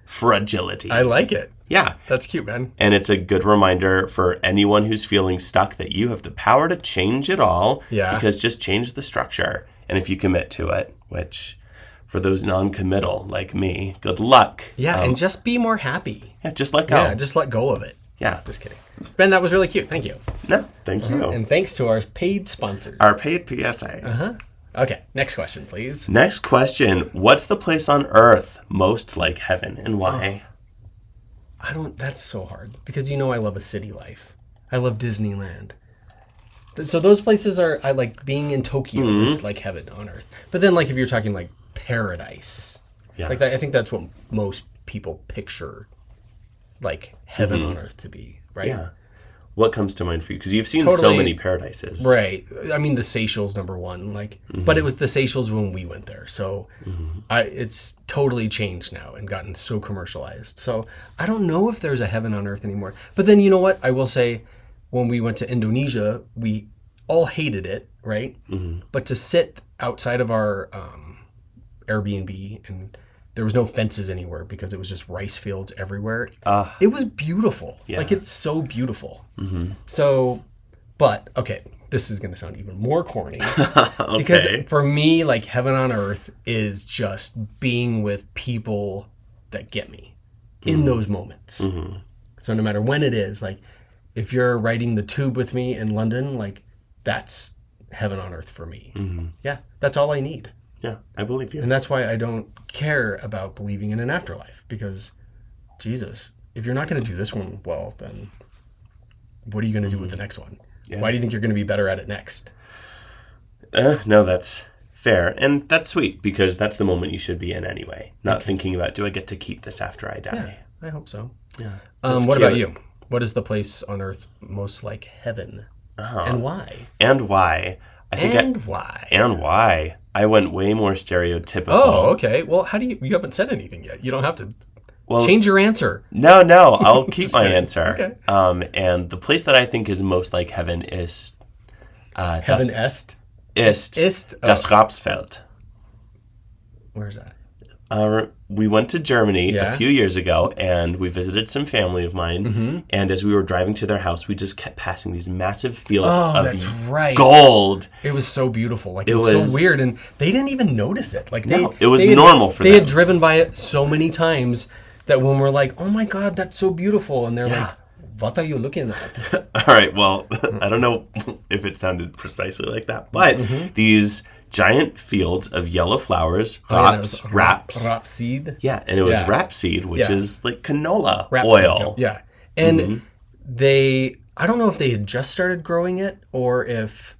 A: Fragility.
B: I like it.
A: Yeah.
B: That's cute, man.
A: And it's a good reminder for anyone who's feeling stuck that you have the power to change it all.
B: Yeah.
A: Because just change the structure. And if you commit to it, which for those non-committal like me, good luck.
B: Yeah, and just be more happy.
A: Yeah, just let go.
B: Yeah, just let go of it.
A: Yeah.
B: Just kidding. Ben, that was really cute. Thank you.
A: No, thank you.
B: And thanks to our paid sponsors.
A: Our paid PSA.
B: Uh-huh. Okay, next question, please.
A: Next question. What's the place on earth most like heaven and why?
B: That's so hard. Because you know I love a city life. I love Disneyland. So those places I like being in Tokyo is like heaven on earth. But then like if you're talking like paradise.
A: Yeah.
B: Like that, I think that's what most people picture like heaven on earth to be, right?
A: Yeah. What comes to mind for you? Because you've seen so
B: Totally.
A: many paradises.
B: Right. I mean, the Seychelles, number one. Like, but it was the Seychelles when we went there, so it's totally changed now and gotten so commercialized. So I don't know if there's a heaven on earth anymore. But then you know what? I will say, when we went to Indonesia, we all hated it, right? But to sit outside of our Airbnb and there was no fences anywhere because it was just rice fields everywhere. It was beautiful.
A: Yeah.
B: Like, it's so beautiful. So, but, okay, this is going to sound even more corny.
A: Okay.
B: Because for me, like, heaven on earth is just being with people that get me in those moments. So no matter when it is, like, if you're riding the tube with me in London, like, that's heaven on earth for me. Yeah, that's all I need.
A: Yeah, I believe you.
B: And that's why I don't care about believing in an afterlife, because, Jesus, if you're not going to do this one well, then what are you going to do with the next one? Yeah. Why do you think you're going to be better at it next?
A: No, that's fair. And that's sweet, because that's the moment you should be in anyway. Not thinking about, do I get to keep this after I die?
B: Yeah, I hope so.
A: Yeah.
B: What about you? What is the place on earth most like heaven? And why?
A: And why?
B: Why?
A: And why? I went way more stereotypical.
B: Oh, okay. Well, how do you haven't said anything yet. You don't have to change your answer.
A: No, I'll keep my answer.
B: Okay.
A: And the place that I think is most like heaven is...
B: Heaven Est?
A: Ist. Das Rapsfeld.
B: Where's that?
A: We went to Germany a few years ago, and we visited some family of mine. And as we were driving to their house, we just kept passing these massive fields of gold.
B: It was so beautiful. Like, it was so weird, and they didn't even notice it. Like,
A: it was normal for them.
B: They had driven by it so many times that when we're like, "Oh my God, that's so beautiful," and they're like, "What are you looking at?"
A: All right. Well, I don't know if it sounded precisely like that, but these giant fields of yellow flowers,
B: rapeseed.
A: Yeah, and it was rapeseed, which is like canola
B: rapeseed
A: oil.
B: Yeah, and I don't know if they had just started growing it or if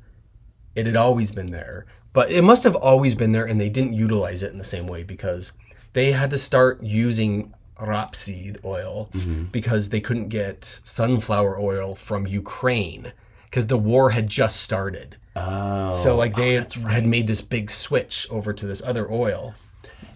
B: it had always been there, but it must have always been there, and they didn't utilize it in the same way because they had to start using rapeseed oil because they couldn't get sunflower oil from Ukraine because the war had just started.
A: Oh,
B: so like they had made this big switch over to this other oil,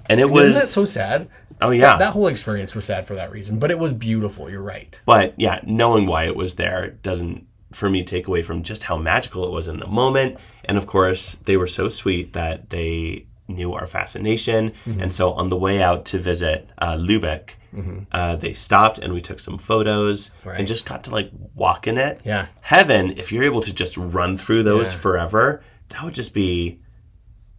A: and
B: isn't that so sad?
A: Oh yeah,
B: that whole experience was sad for that reason, but it was beautiful. You're right.
A: But yeah, knowing why it was there doesn't, for me, take away from just how magical it was in the moment. And of course, they were so sweet that they knew our fascination. And so on the way out to visit Lubeck, they stopped and we took some photos and just got to like walk in it.
B: Yeah.
A: Heaven, if you're able to just run through those forever, that would just be,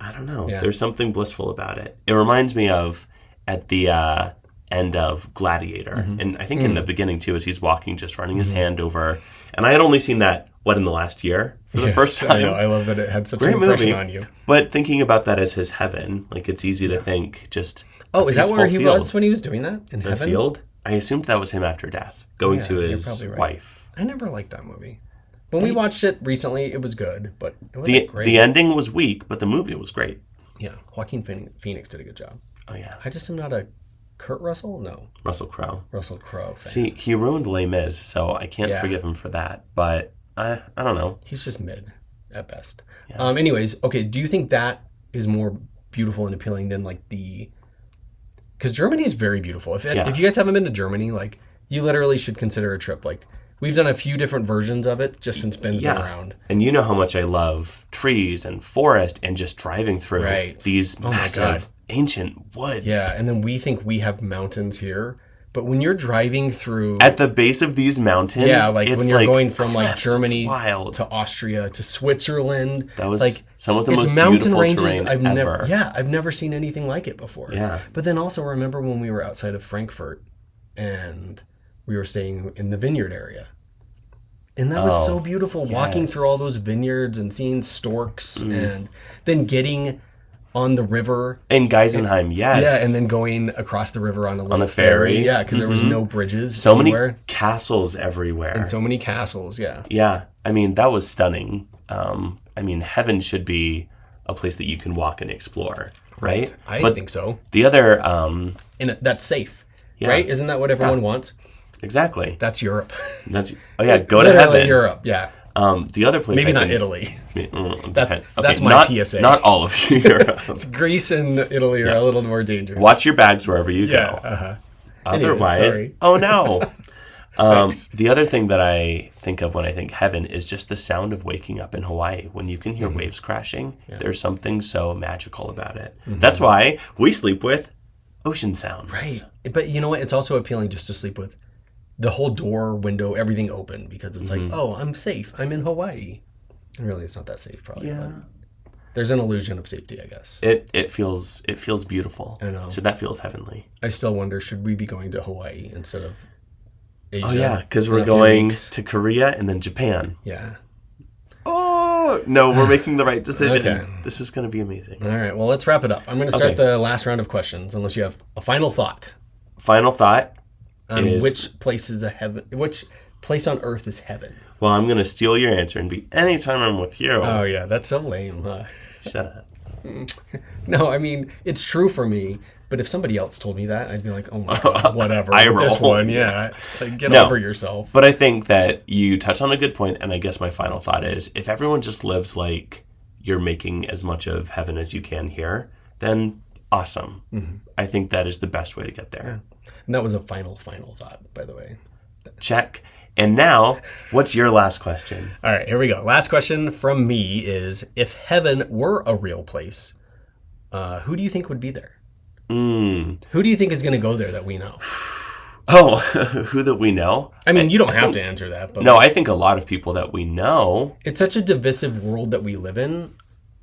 A: I don't know.
B: Yeah.
A: There's something blissful about it. It reminds me of at the end of Gladiator. And I think in the beginning too, as he's walking, just running his hand over. And I had only seen that, in the last year for the first time.
B: I know. I love that it had such
A: Great
B: an impression
A: movie.
B: on you.
A: But thinking about that as his heaven, like it's easy to think just
B: Oh,
A: a
B: is that where he
A: peaceful
B: was
A: field.
B: when he was doing that? In
A: The
B: heaven?
A: field? I assumed that was him after death, going to
B: you're
A: his
B: probably right.
A: wife.
B: I never liked that movie. When we watched it recently, it was good, but it wasn't
A: The
B: great.
A: the ending was weak, but the movie was great.
B: Yeah, Joaquin Phoenix did a good job.
A: Oh yeah,
B: I just am not a Kurt Russell? No,
A: Russell Crowe.
B: Russell Crowe fan.
A: See, he ruined Les Mis, so I can't forgive him for that. But I don't know.
B: He's just mid at best. Anyways, okay, do you think that is more beautiful and appealing than like the... Because Germany's very beautiful. If you guys haven't been to Germany, like you literally should consider a trip. Like we've done a few different versions of it just since Ben's been around.
A: And you know how much I love trees and forest and just driving through these massive ancient woods.
B: Yeah, and then we think we have mountains here. But when you're driving through...
A: At the base of these mountains,
B: like
A: it's
B: when you're
A: like
B: going from like
A: cliffs.
B: Germany
A: It's wild.
B: to Austria to Switzerland.
A: That was
B: like
A: some of the
B: it's
A: most
B: mountain
A: beautiful
B: ranges
A: terrain
B: I've
A: ever.
B: I've never seen anything like it before.
A: Yeah.
B: But then also remember when we were outside of Frankfurt and we were staying in the vineyard area. And that was so beautiful, walking through all those vineyards and seeing storks and then getting on the river.
A: In Geisenheim, yes.
B: Yeah, and then going across the river on a little
A: the ferry.
B: Yeah, because there was no bridges
A: So
B: anywhere.
A: many castles everywhere.
B: And so many castles, yeah.
A: Yeah, I mean, that was stunning. I mean, heaven should be a place that you can walk and explore, right?
B: I think so.
A: The other...
B: And that's safe, right? Isn't that what everyone wants?
A: Exactly.
B: That's Europe.
A: Go to
B: Literally
A: heaven.
B: Europe, yeah.
A: The other place
B: Maybe
A: I
B: not
A: think-
B: Italy.
A: Okay,
B: that's my
A: not,
B: PSA.
A: Not all of Europe.
B: Greece and Italy are a little more dangerous.
A: Watch your bags wherever you go. Otherwise,
B: Anyways, sorry.
A: oh no. The other thing that I think of when I think heaven is just the sound of waking up in Hawaii. When you can hear waves crashing, there's something so magical about it. That's why we sleep with ocean sounds.
B: Right. But you know what? It's also appealing just to sleep with the whole door, window, everything open because it's like, oh, I'm safe. I'm in Hawaii. And really, it's not that safe, probably.
A: Yeah.
B: But there's an illusion of safety, I guess.
A: It feels beautiful.
B: I know.
A: So that feels heavenly.
B: I still wonder, should we be going to Hawaii instead of Asia?
A: Oh yeah, because
B: in
A: we're
B: a few
A: going
B: weeks?
A: to Korea and then Japan.
B: Yeah.
A: Oh no, we're making the right decision.
B: Okay.
A: This is going to be amazing.
B: All right. Well, let's wrap it up. I'm going to start
A: Okay.
B: the last round of questions, unless you have a final thought.
A: Final thought is
B: Which place is a heaven? Which place on earth is heaven?
A: well, I'm going to steal your answer and be anytime I'm with you.
B: Oh yeah, that's so lame. Huh?
A: Shut up.
B: No, I mean it's true for me. But if somebody else told me that, I'd be like, oh my god, whatever.
A: I
B: With this
A: roll.
B: one, yeah. It's like, get
A: No.
B: over yourself.
A: But I think that you touch on a good point, and I guess my final thought is if everyone just lives like you're making as much of heaven as you can here, then awesome. I think that is the best way to get there.
B: And that was a final thought, by the way.
A: Check. And now, what's your last question?
B: All right, here we go. Last question from me is, if heaven were a real place, who do you think would be there? Who do you think is going to go there that we know?
A: Oh, who that we know?
B: I mean, you don't have to answer that, but
A: No, I think a lot of people that we know.
B: it's such a divisive world that we live in.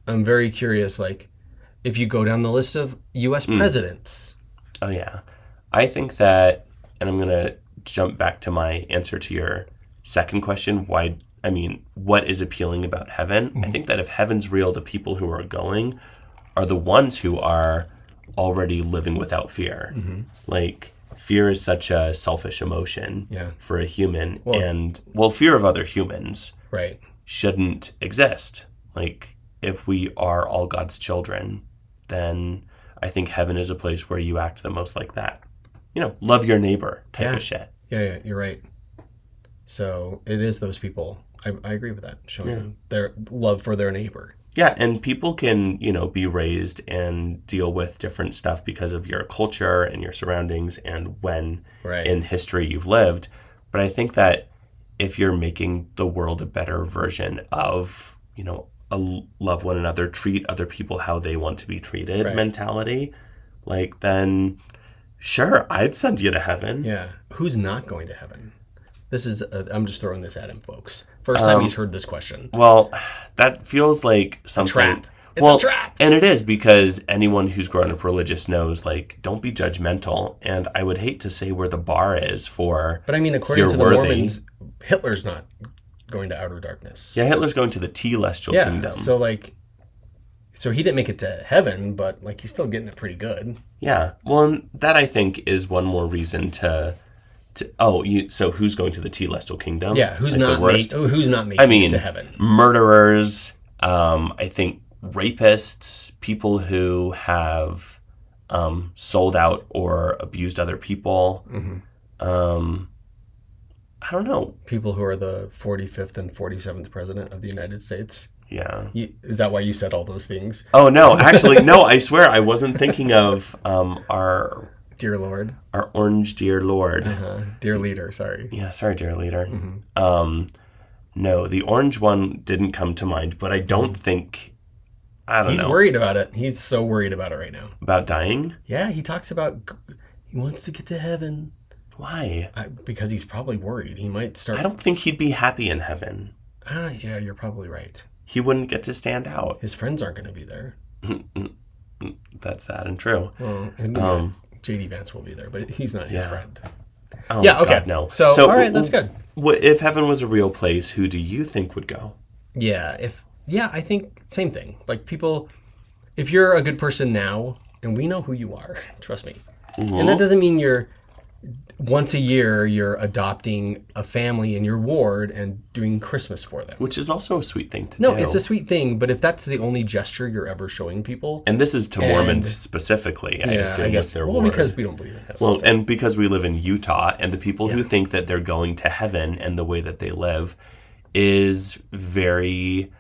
B: I'm very curious, like, if you go down the list of U.S. presidents.
A: Oh, yeah. I think that, and I'm going to jump back to my answer to your second question, what is appealing about heaven? I think that if heaven's real, the people who are going are the ones who are already living without fear. Like, fear is such a selfish emotion for a human. And fear of other humans
B: Right.
A: shouldn't exist. Like, if we are all God's children, then I think heaven is a place where you act the most like that. You know, love your neighbor type of shit.
B: Yeah, you're right. So it is those people. I agree with that. Showing their love for their neighbor.
A: Yeah, and people can, be raised and deal with different stuff because of your culture and your surroundings and when in history you've lived. But I think that if you're making the world a better version of, love one another, treat other people how they want to be treated
B: Right.
A: mentality, like, then sure, I'd send you to heaven.
B: Yeah. Who's not going to heaven? This is, I'm just throwing this at him, folks. First time he's heard this question.
A: Well, that feels like something.
B: Trap. It's a trap.
A: And it is, because anyone who's grown up religious knows, like, don't be judgmental. And I would hate to say where the bar is for.
B: But I mean, according to the Mormons, Hitler's not going to outer darkness.
A: Yeah, Hitler's going to the Celestial Kingdom.
B: So he didn't make it to heaven, but like he's still getting it pretty good.
A: Yeah. Well, and that I think is one more reason to so who's going to the Celestial Kingdom?
B: Yeah, who's
A: like
B: not who's not making it to heaven?
A: Murderers, I think rapists, people who have sold out or abused other people.
B: Mm-hmm.
A: I don't know.
B: People who are the 45th and 47th president of the United States.
A: Yeah.
B: Is that why you said all those things?
A: Oh, no. Actually, no, I swear I wasn't thinking of our...
B: Dear Lord.
A: Our orange dear Lord.
B: Dear leader, sorry.
A: Yeah, sorry, dear leader. Mm-hmm. No, the orange one didn't come to mind, but I don't think... I don't know.
B: He's worried about it. He's so worried about it right now.
A: About dying?
B: Yeah, he talks about... He wants to get to heaven.
A: Why?
B: Because he's probably worried. He might start...
A: I don't think he'd be happy in heaven.
B: Yeah, you're probably right.
A: He wouldn't get to stand out.
B: His friends aren't going to be there.
A: That's sad and true.
B: Well, J.D. Vance will be there, but he's not his friend.
A: Oh,
B: yeah, okay.
A: God, no.
B: So all right, that's good.
A: If heaven was a real place, who do you think would go?
B: Yeah, I think same thing. Like people, if you're a good person now, and we know who you are, trust me. Mm-hmm. And that doesn't mean you're once a year you're adopting a family in your ward and doing Christmas for them.
A: Which is also a sweet thing to do.
B: No, it's a sweet thing, but if that's the only gesture you're ever showing people...
A: And this is to Mormons specifically, I assume, with their ward.
B: Because we don't believe in heaven.
A: Well, and because we live in Utah, and the people who think that they're going to heaven and the way that they live is very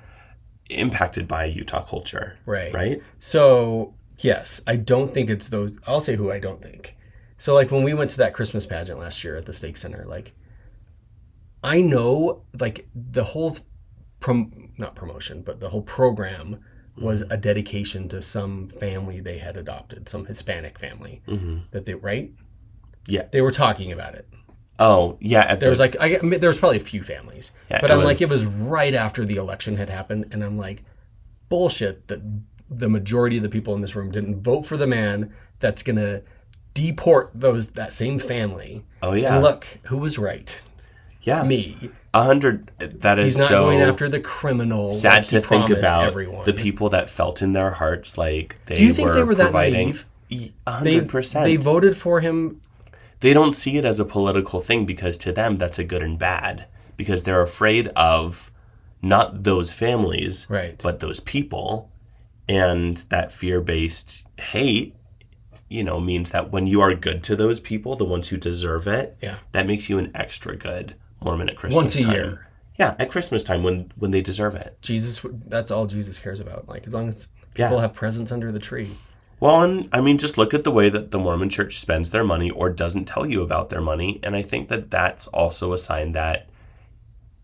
A: impacted by Utah culture. Right?
B: So, yes, I don't think it's those... I'll say who I don't think. So, like, when we went to that Christmas pageant last year at the Stake Center, like, I know, like, the whole, not promotion, but the whole program was a dedication to some family they had adopted, some Hispanic family. That they, right? Yeah. They were talking about it.
A: Oh, yeah.
B: There was, like, there was probably a few families. Yeah, but I'm like, it was right after the election had happened, and I'm like, bullshit that the majority of the people in this room didn't vote for the man that's going to deport that same family. Oh yeah. And look, who was right?
A: Yeah.
B: Me.
A: 100. That is so...
B: He's not going after the criminal.
A: Sad to think about
B: everyone.
A: The people that felt in their hearts like they were
B: Do you think they were that naive?
A: 100%.
B: They voted for him.
A: They don't see it as a political thing because to them that's a good and bad. Because they're afraid of not those families, but those people. And that fear-based hate means that when you are good to those people, the ones who deserve it, that makes you an extra good Mormon at Christmas
B: once a
A: time.
B: Year.
A: Yeah, at Christmas time when they deserve it.
B: Jesus, that's all Jesus cares about. Like, as long as people have presents under the tree.
A: Well, and I mean, just look at the way that the Mormon church spends their money or doesn't tell you about their money. And I think that that's also a sign that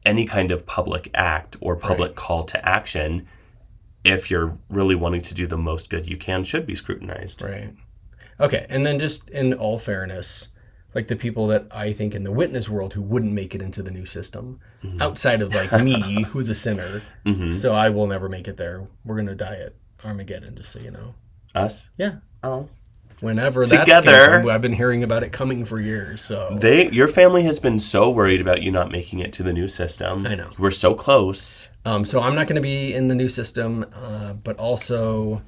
A: any kind of public act or public call to action, if you're really wanting to do the most good you can, should be scrutinized.
B: Right. Okay, and then just in all fairness, like the people that I think in the witness world who wouldn't make it into the new system, outside of like me, who's a sinner, so I will never make it there. We're going to die at Armageddon, just so you know.
A: Us?
B: Yeah.
A: Oh.
B: Whenever that's I've been hearing about it coming for years. So
A: your family has been so worried about you not making it to the new system.
B: I know.
A: We're so close.
B: So I'm not going to be in the new system, but also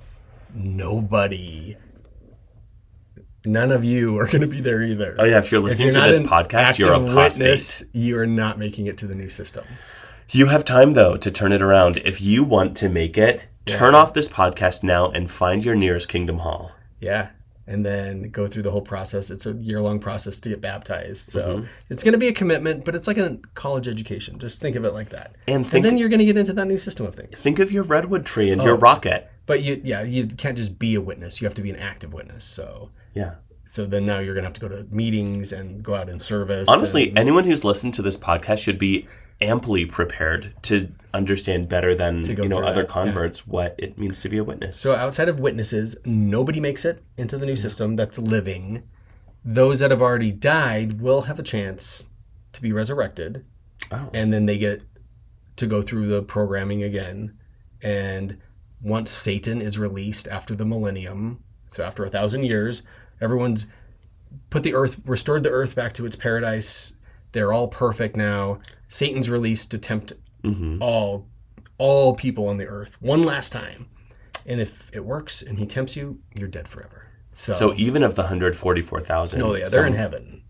B: none of you are going to be there either.
A: Oh yeah, if you're listening to this podcast, you're apostate.
B: Witness, you are not making it to the new system.
A: You have time though to turn it around. If you want to make it, turn off this podcast now and find your nearest Kingdom Hall.
B: Yeah. And then go through the whole process. It's a year-long process to get baptized. So it's going to be a commitment, but it's like a college education. Just think of it like that. And then you're going to get into that new system of things.
A: Think of your redwood tree and your rocket.
B: But you can't just be a witness. You have to be an active witness. So So then now you're going to have to go to meetings and go out in service.
A: Honestly, anyone who's listened to this podcast should be amply prepared to understand better than
B: go through
A: other
B: that,
A: converts what it means to be a witness.
B: So outside of witnesses, nobody makes it into the new system that's living. Those that have already died will have a chance to be resurrected.
A: Oh.
B: And then they get to go through the programming again. And once Satan is released after the millennium, so after 1,000 years, everyone's restored the earth back to its paradise. They're all perfect now. Satan's released to tempt all people on the earth one last time. And if it works and he tempts you, you're dead forever.
A: So even of the 144,000.
B: No, yeah, they're in heaven.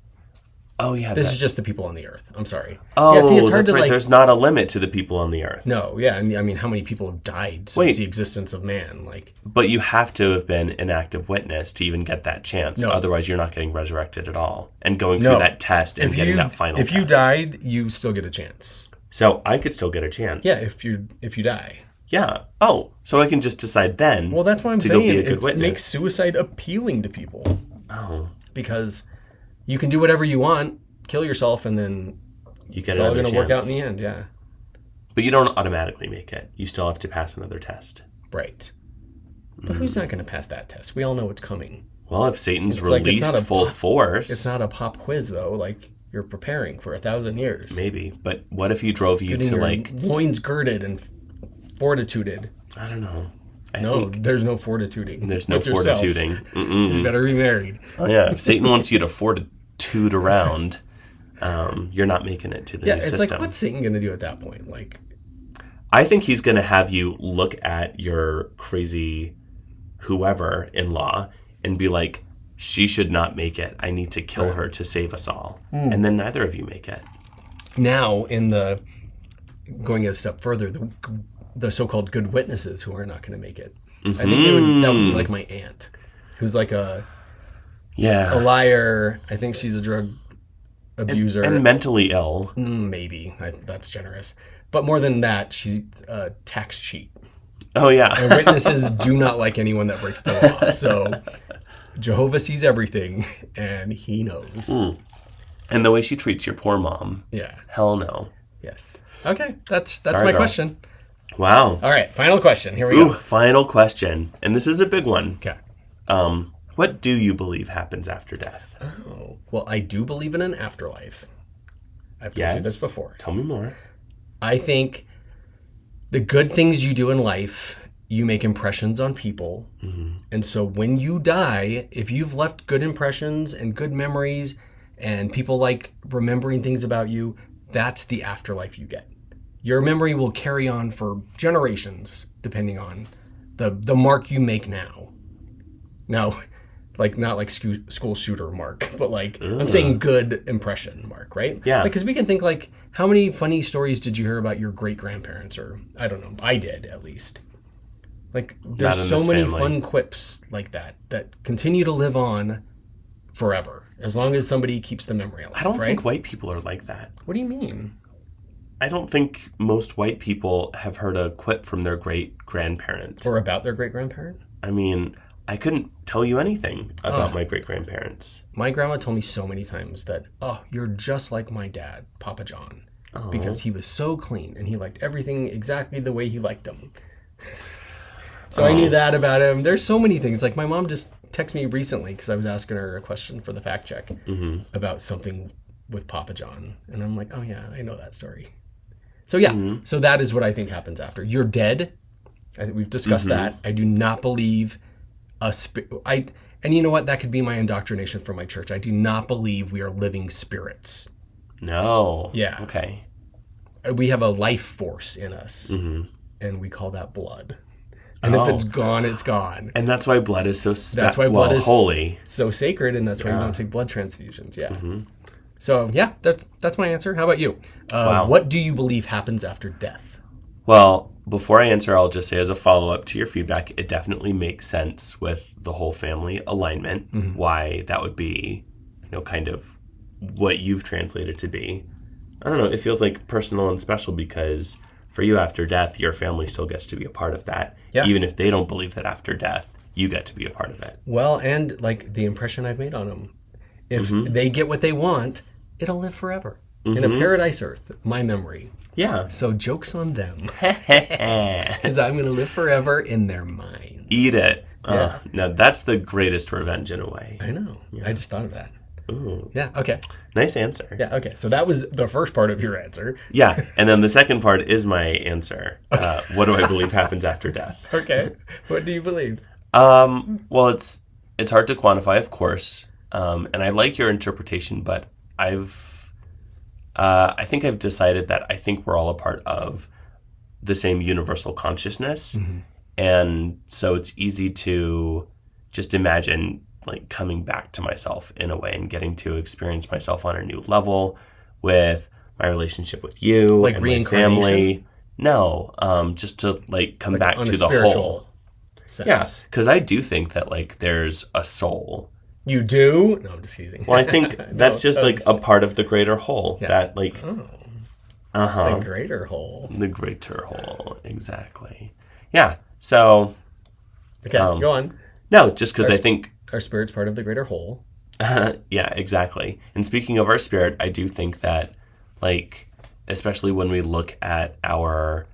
A: Oh, yeah.
B: This is just the people on the earth. I'm sorry.
A: Oh,
B: yeah, see, it's hard
A: that's
B: to,
A: right.
B: like,
A: There's not a limit to the people on the earth.
B: No, yeah. I mean, how many people have died since the existence of man?
A: But you have to have been an active witness to even get that chance.
B: No.
A: Otherwise, you're not getting resurrected at all. And going through that test and getting that final test.
B: If you died, you still get a chance.
A: So I could still get a chance.
B: Yeah, if you die.
A: Yeah. Oh, so I can just decide then.
B: Well, that's why I'm
A: to
B: saying
A: go be a good
B: it
A: witness.
B: makes suicide appealing to people.
A: Oh.
B: Because you can do whatever you want, kill yourself, and then
A: You get
B: it's all
A: going to
B: work out in the end. Yeah.
A: But you don't automatically make it. You still have to pass another test.
B: Right. But who's not going to pass that test? We all know it's coming.
A: Well, if Satan's
B: It's like,
A: released full force.
B: It's not a pop quiz, though. Like, you're preparing for 1,000 years.
A: Maybe. But what if he drove you
B: Getting
A: to,
B: your
A: like...
B: loins girded and fortituded.
A: I don't know.
B: There's no fortituding.
A: There's no
B: with yourself.
A: fortituding.
B: You better be married.
A: Oh, yeah. If Satan wants you to fortitude around, you're not making it to the new
B: it's
A: system.
B: like, what's Satan going to do at that point? Like,
A: I think he's going to have you look at your crazy whoever-in-law and be like, she should not make it. I need to kill her to save us all. And then neither of you make it.
B: now, going a step further, the so-called good witnesses who are not going to make it. I think that would be like my aunt, who's like a liar. I think she's a drug abuser.
A: And mentally ill.
B: Maybe. That's generous. But more than that, she's a tax cheat.
A: Oh, yeah.
B: And witnesses do not like anyone that breaks the law. So Jehovah sees everything, and he knows.
A: And the way she treats your poor mom.
B: Yeah.
A: Hell no.
B: Yes. Okay, that's
A: Sorry,
B: my
A: girl.
B: question.
A: Wow.
B: All right, final question. Here we
A: Ooh,
B: go.
A: final question. And this is a big one.
B: Okay.
A: What do you believe happens after death?
B: Oh, well, I do believe in an afterlife. I've told you this before.
A: Tell me more.
B: I think the good things you do in life, you make impressions on people. Mm-hmm. And so when you die, if you've left good impressions and good memories and people like remembering things about you, that's the afterlife you get. Your memory will carry on for generations, depending on the mark you make now. Now, like not like school shooter mark, but like I'm saying good impression mark, right?
A: Yeah.
B: Because we can think like, how many funny stories did you hear about your great grandparents? Or I don't know, I did at least. Like there's so many fun quips like that continue to live on forever, as long as somebody keeps the memory alive.
A: I don't
B: right?
A: think white people are like that.
B: What do you mean?
A: I don't think most white people have heard a quip from their great-grandparent.
B: Or about their great-grandparent?
A: I mean, I couldn't tell you anything about my great-grandparents.
B: My grandma told me so many times that, you're just like my dad, Papa John. Because he was so clean and he liked everything exactly the way he liked them. So I knew that about him. There's so many things. Like my mom just texted me recently because I was asking her a question for the fact check about something with Papa John. And I'm like, oh yeah, I know that story. So yeah, so that is what I think happens after. You're dead. I think we've discussed that. I do not believe and you know what? That could be my indoctrination from my church. I do not believe we are living spirits.
A: No.
B: Yeah.
A: Okay.
B: We have a life force in us, and we call that blood. And if it's gone, it's gone.
A: And that's why blood is so
B: That's why blood is
A: holy.
B: So sacred, and that's why you don't take blood transfusions. Yeah. So yeah, that's my answer. How about you?
A: Wow.
B: What do you believe happens after death?
A: Well, before I answer, I'll just say as a follow-up to your feedback, it definitely makes sense with the whole family alignment, why that would be, kind of what you've translated to be. I don't know, it feels like personal and special because for you after death, your family still gets to be a part of that.
B: Yeah.
A: Even if they don't believe that after death, you get to be a part of it.
B: Well, and like the impression I've made on them. If they get what they want, it'll live forever. in a paradise Earth, my memory.
A: Yeah.
B: So joke's on them. Because I'm going to live forever in their minds.
A: Eat it.
B: Yeah.
A: Now, that's the greatest revenge in a way.
B: I know. Yeah. I just thought of that.
A: Ooh.
B: Yeah, okay.
A: Nice answer.
B: Yeah, okay. So that was the first part of your answer.
A: Yeah, and then the second part is my answer. What do I believe happens after death?
B: Okay. What do you believe?
A: Well, it's hard to quantify, of course, and I like your interpretation, but I think I've decided that I think we're all a part of the same universal consciousness, and so it's easy to just imagine like coming back to myself in a way and getting to experience myself on a new level with my relationship with you,
B: like
A: and my
B: reincarnation?
A: family. No, just to like come back
B: on
A: to
B: a
A: the
B: spiritual
A: whole.
B: sense.
A: Yeah, because I do think that like there's a soul.
B: You do? No, I'm just teasing.
A: Well, I think that's just like a part of the greater whole.
B: Yeah.
A: That like,
B: the greater whole.
A: the greater whole, exactly. Yeah. So
B: Okay, go on.
A: no, just because I think,
B: Our spirit's part of the greater whole.
A: yeah, exactly. And speaking of our spirit, I do think that like, especially when we look at our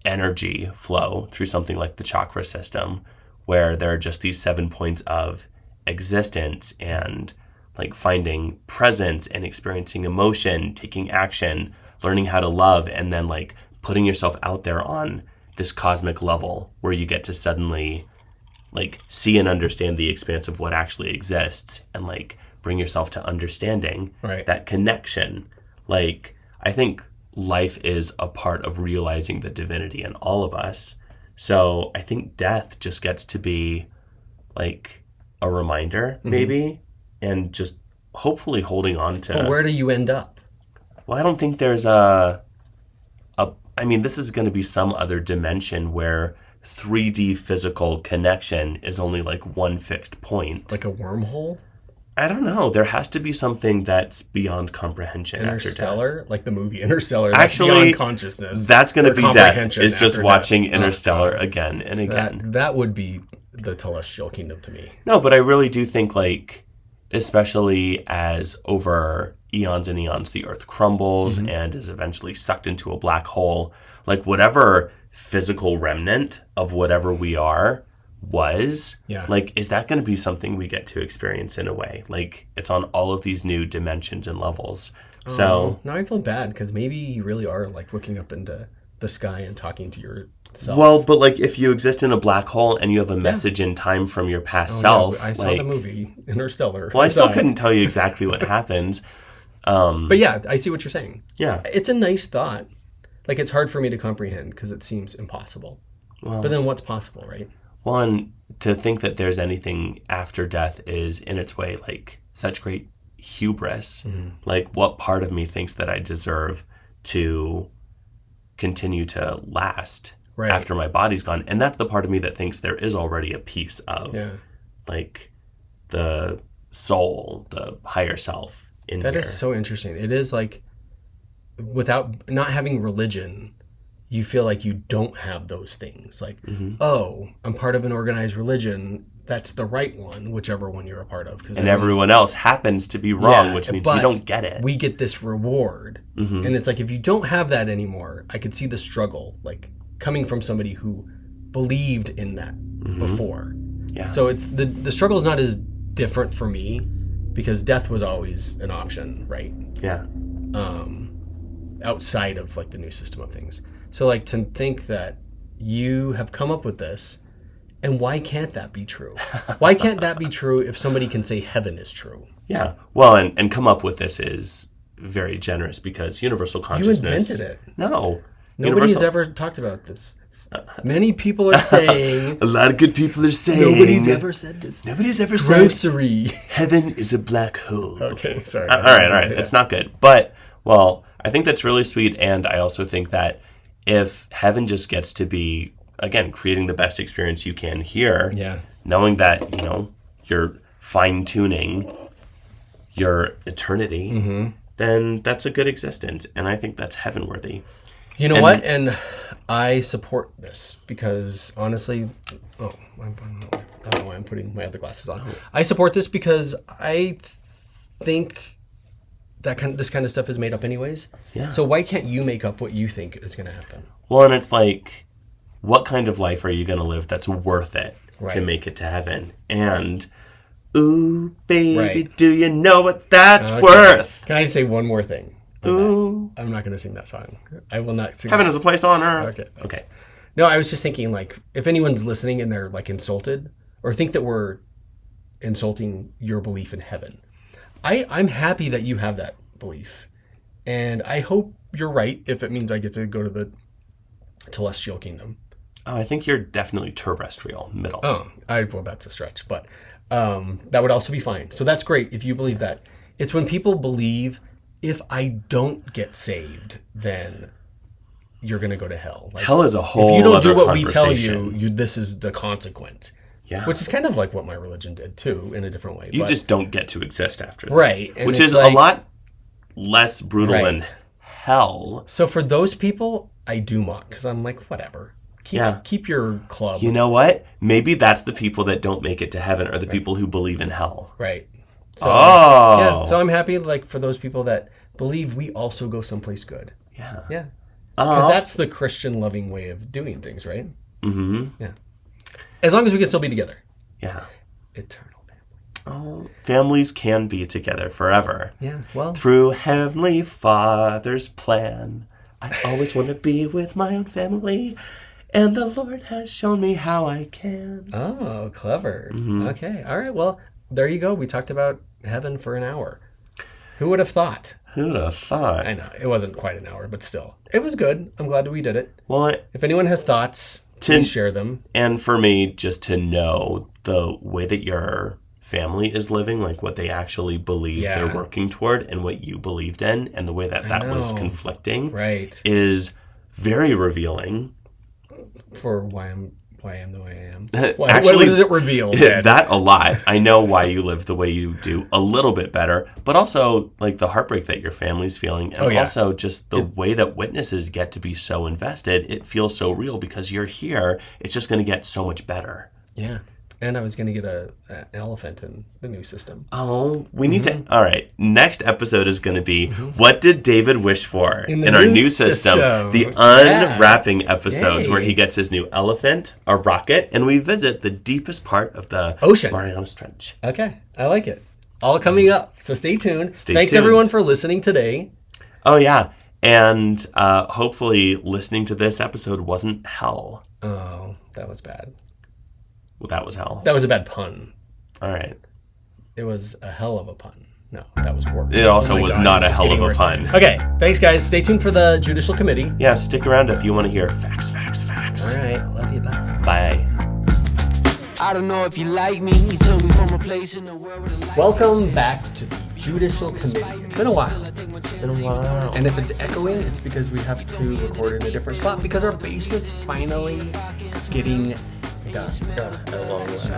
A: energy flow through something like the chakra system, where there are just these 7 points of existence and like finding presence and experiencing emotion, taking action, learning how to love, and then like putting yourself out there on this cosmic level where you get to suddenly like see and understand the expanse of what actually exists and like bring yourself to understanding
B: Right.
A: that connection. Like, I think life is a part of realizing the divinity in all of us. So I think death just gets to be like a reminder, maybe, and just hopefully holding on to.
B: But where do you end up?
A: Well, I don't think there's I mean, this is going to be some other dimension where 3D physical connection is only like one fixed point.
B: Like a wormhole?
A: I don't know. There has to be something that's beyond comprehension after death.
B: Interstellar? Like the movie Interstellar. That's
A: Actually,
B: beyond consciousness.
A: That's going to
B: or
A: be death.
B: comprehension
A: It's just
B: after
A: watching
B: death.
A: Interstellar again and again.
B: That would be the celestial kingdom to me.
A: No, but I really do think, like, especially as over eons and eons the Earth crumbles and is eventually sucked into a black hole, like whatever physical remnant of whatever we are was, like, is that going to be something we get to experience in a way? Like, it's on all of these new dimensions and levels. So
B: now I feel bad because maybe you really are like looking up into the sky and talking to yourself.
A: well, but like if you exist in a black hole and you have a message in time from your past self,
B: I saw
A: like,
B: the movie Interstellar.
A: well, I still couldn't tell you exactly what happens.
B: But yeah, I see what you're saying.
A: Yeah.
B: It's a nice thought. Like, it's hard for me to comprehend because it seems impossible. But then what's possible, right?
A: Well, and to think that there's anything after death is in its way like such great hubris. Like, what part of me thinks that I deserve to continue to last after my body's gone? And that's the part of me that thinks there is already a piece of like the soul, the higher self in
B: That
A: here.
B: is so interesting. It is like, without not having religion, you feel like you don't have those things. Like, oh, I'm part of an organized religion. That's the right one, whichever one you're a part of.
A: And everyone else happens to be wrong, which means you don't get it.
B: We get this reward. And it's like, if you don't have that anymore, I could see the struggle, like coming from somebody who believed in that before.
A: Yeah.
B: So it's the struggle is not as different for me because death was always an option, right?
A: Yeah.
B: Outside of like the new system of things. So like to think that you have come up with this, and why can't that be true? Why can't that be true if somebody can say heaven is true?
A: Yeah. Well, and come up with this is very generous because universal consciousness.
B: You invented it.
A: No.
B: Nobody's ever talked about this. Many people are saying.
A: A lot of good people are saying.
B: Nobody's ever said this.
A: Nobody's ever
B: Grocery.
A: said heaven is a black hole.
B: Okay, sorry.
A: All right. That's not good. But, well, I think that's really sweet. And I also think that if heaven just gets to be, again, creating the best experience you can here, knowing that, you know, you're fine-tuning your eternity, then that's a good existence. And I think that's heaven-worthy.
B: You know what? And I support this because honestly, I don't know why I'm putting my other glasses on. I support this because I think this kind of stuff is made up anyways.
A: Yeah.
B: So why can't you make up what you think is going to happen?
A: Well, and it's like, what kind of life are you going to live that's worth it to
B: Right.
A: make it to heaven? And, ooh, baby,
B: Right.
A: do you know what that's
B: Okay.
A: worth?
B: Can I say one more thing? on
A: Ooh.
B: that? I'm not going to sing that song. I will not sing.
A: Heaven is a place on earth.
B: Okay. thanks.
A: Okay.
B: No, I was just thinking, like, if anyone's listening and they're like insulted or think that we're insulting your belief in heaven, I'm happy that you have that belief, and I hope you're right if it means I get to go to the celestial kingdom.
A: Oh, I think you're definitely terrestrial, middle.
B: Well, that's a stretch, but that would also be fine. So that's great if you believe that. It's when people believe if I don't get saved, then you're going to go to hell. Like,
A: Hell is a whole
B: if you don't
A: other
B: do what we tell
A: conversation.
B: you, this is the consequence.
A: Yeah.
B: Which is kind of like what my religion did too, in a different way.
A: You
B: but,
A: just don't get to exist after that.
B: right, and
A: Which
B: it's
A: is
B: like-
A: a lot less brutal than
B: Right.
A: hell.
B: So for those people, I do mock because I'm like, whatever. Keep your club.
A: You know what? Maybe that's the people that don't make it to heaven are the people who believe in hell.
B: Right. So,
A: Oh.
B: yeah. So I'm happy, like, for those people that believe we also go someplace good.
A: Yeah.
B: Yeah. Because that's the Christian loving way of doing things, right? Mm-hmm. Yeah. As long as we can still be together.
A: Yeah.
B: Eternal family.
A: Oh, families can be together forever.
B: Yeah. Well,
A: Through Heavenly Father's plan, I always want to be with my own family, and the Lord has shown me how I can.
B: oh, clever.
A: Mm-hmm.
B: Okay. All right. Well, there you go. We talked about heaven for an hour. Who would have thought?
A: Who'd have thought?
B: I know. It wasn't quite an hour, but still. It was good. I'm glad that we did it.
A: Well,
B: If anyone has thoughts, please share them.
A: and for me, just to know the way that your family is living, like what they actually believe
B: Yeah.
A: they're working toward and what you believed in, and the way that that was
B: know.
A: conflicting
B: Right.
A: is very revealing.
B: For why I'm the way I am.
A: Actually,
B: what does it reveal? Dad?
A: That a lot. I know why you live the way you do a little bit better, but also like the heartbreak that your family's feeling, and
B: Oh, yeah.
A: also just the way that witnesses get to be so invested. It feels so real because you're here. It's just going to get so much better.
B: Yeah. And I was going to get an elephant in the new system.
A: Oh, we need to. All right. Next episode is going to be what did David wish for
B: In the
A: our
B: new
A: new system?
B: system.
A: The
B: Yeah.
A: unwrapping episodes
B: Yay.
A: where he gets his new elephant, a rocket, and we visit the deepest part of the
B: Ocean.
A: Marianas Trench.
B: Okay. I like it. All coming up. So stay tuned.
A: Stay
B: Thanks
A: tuned.
B: everyone for listening today.
A: Oh, yeah. And hopefully listening to this episode wasn't hell.
B: Oh, that was bad.
A: Well, that was hell.
B: That was a bad pun.
A: All right.
B: It was a hell of a pun. No, that was worse.
A: It also
B: Oh my
A: was
B: God,
A: not
B: it's
A: a
B: just
A: hell of
B: getting
A: a
B: worse.
A: pun.
B: Okay. Thanks, guys. Stay tuned for the Judicial Committee.
A: Yeah, stick around if you want to hear facts.
B: All right. Love you. Bye.
A: Bye.
C: I don't know if you like me. You took me from a place in the world where the lights
B: Welcome back to the Judicial Committee. It's been a while.
A: Wow.
B: And if it's echoing, it's because we have to record in a different spot because our basement's finally getting done.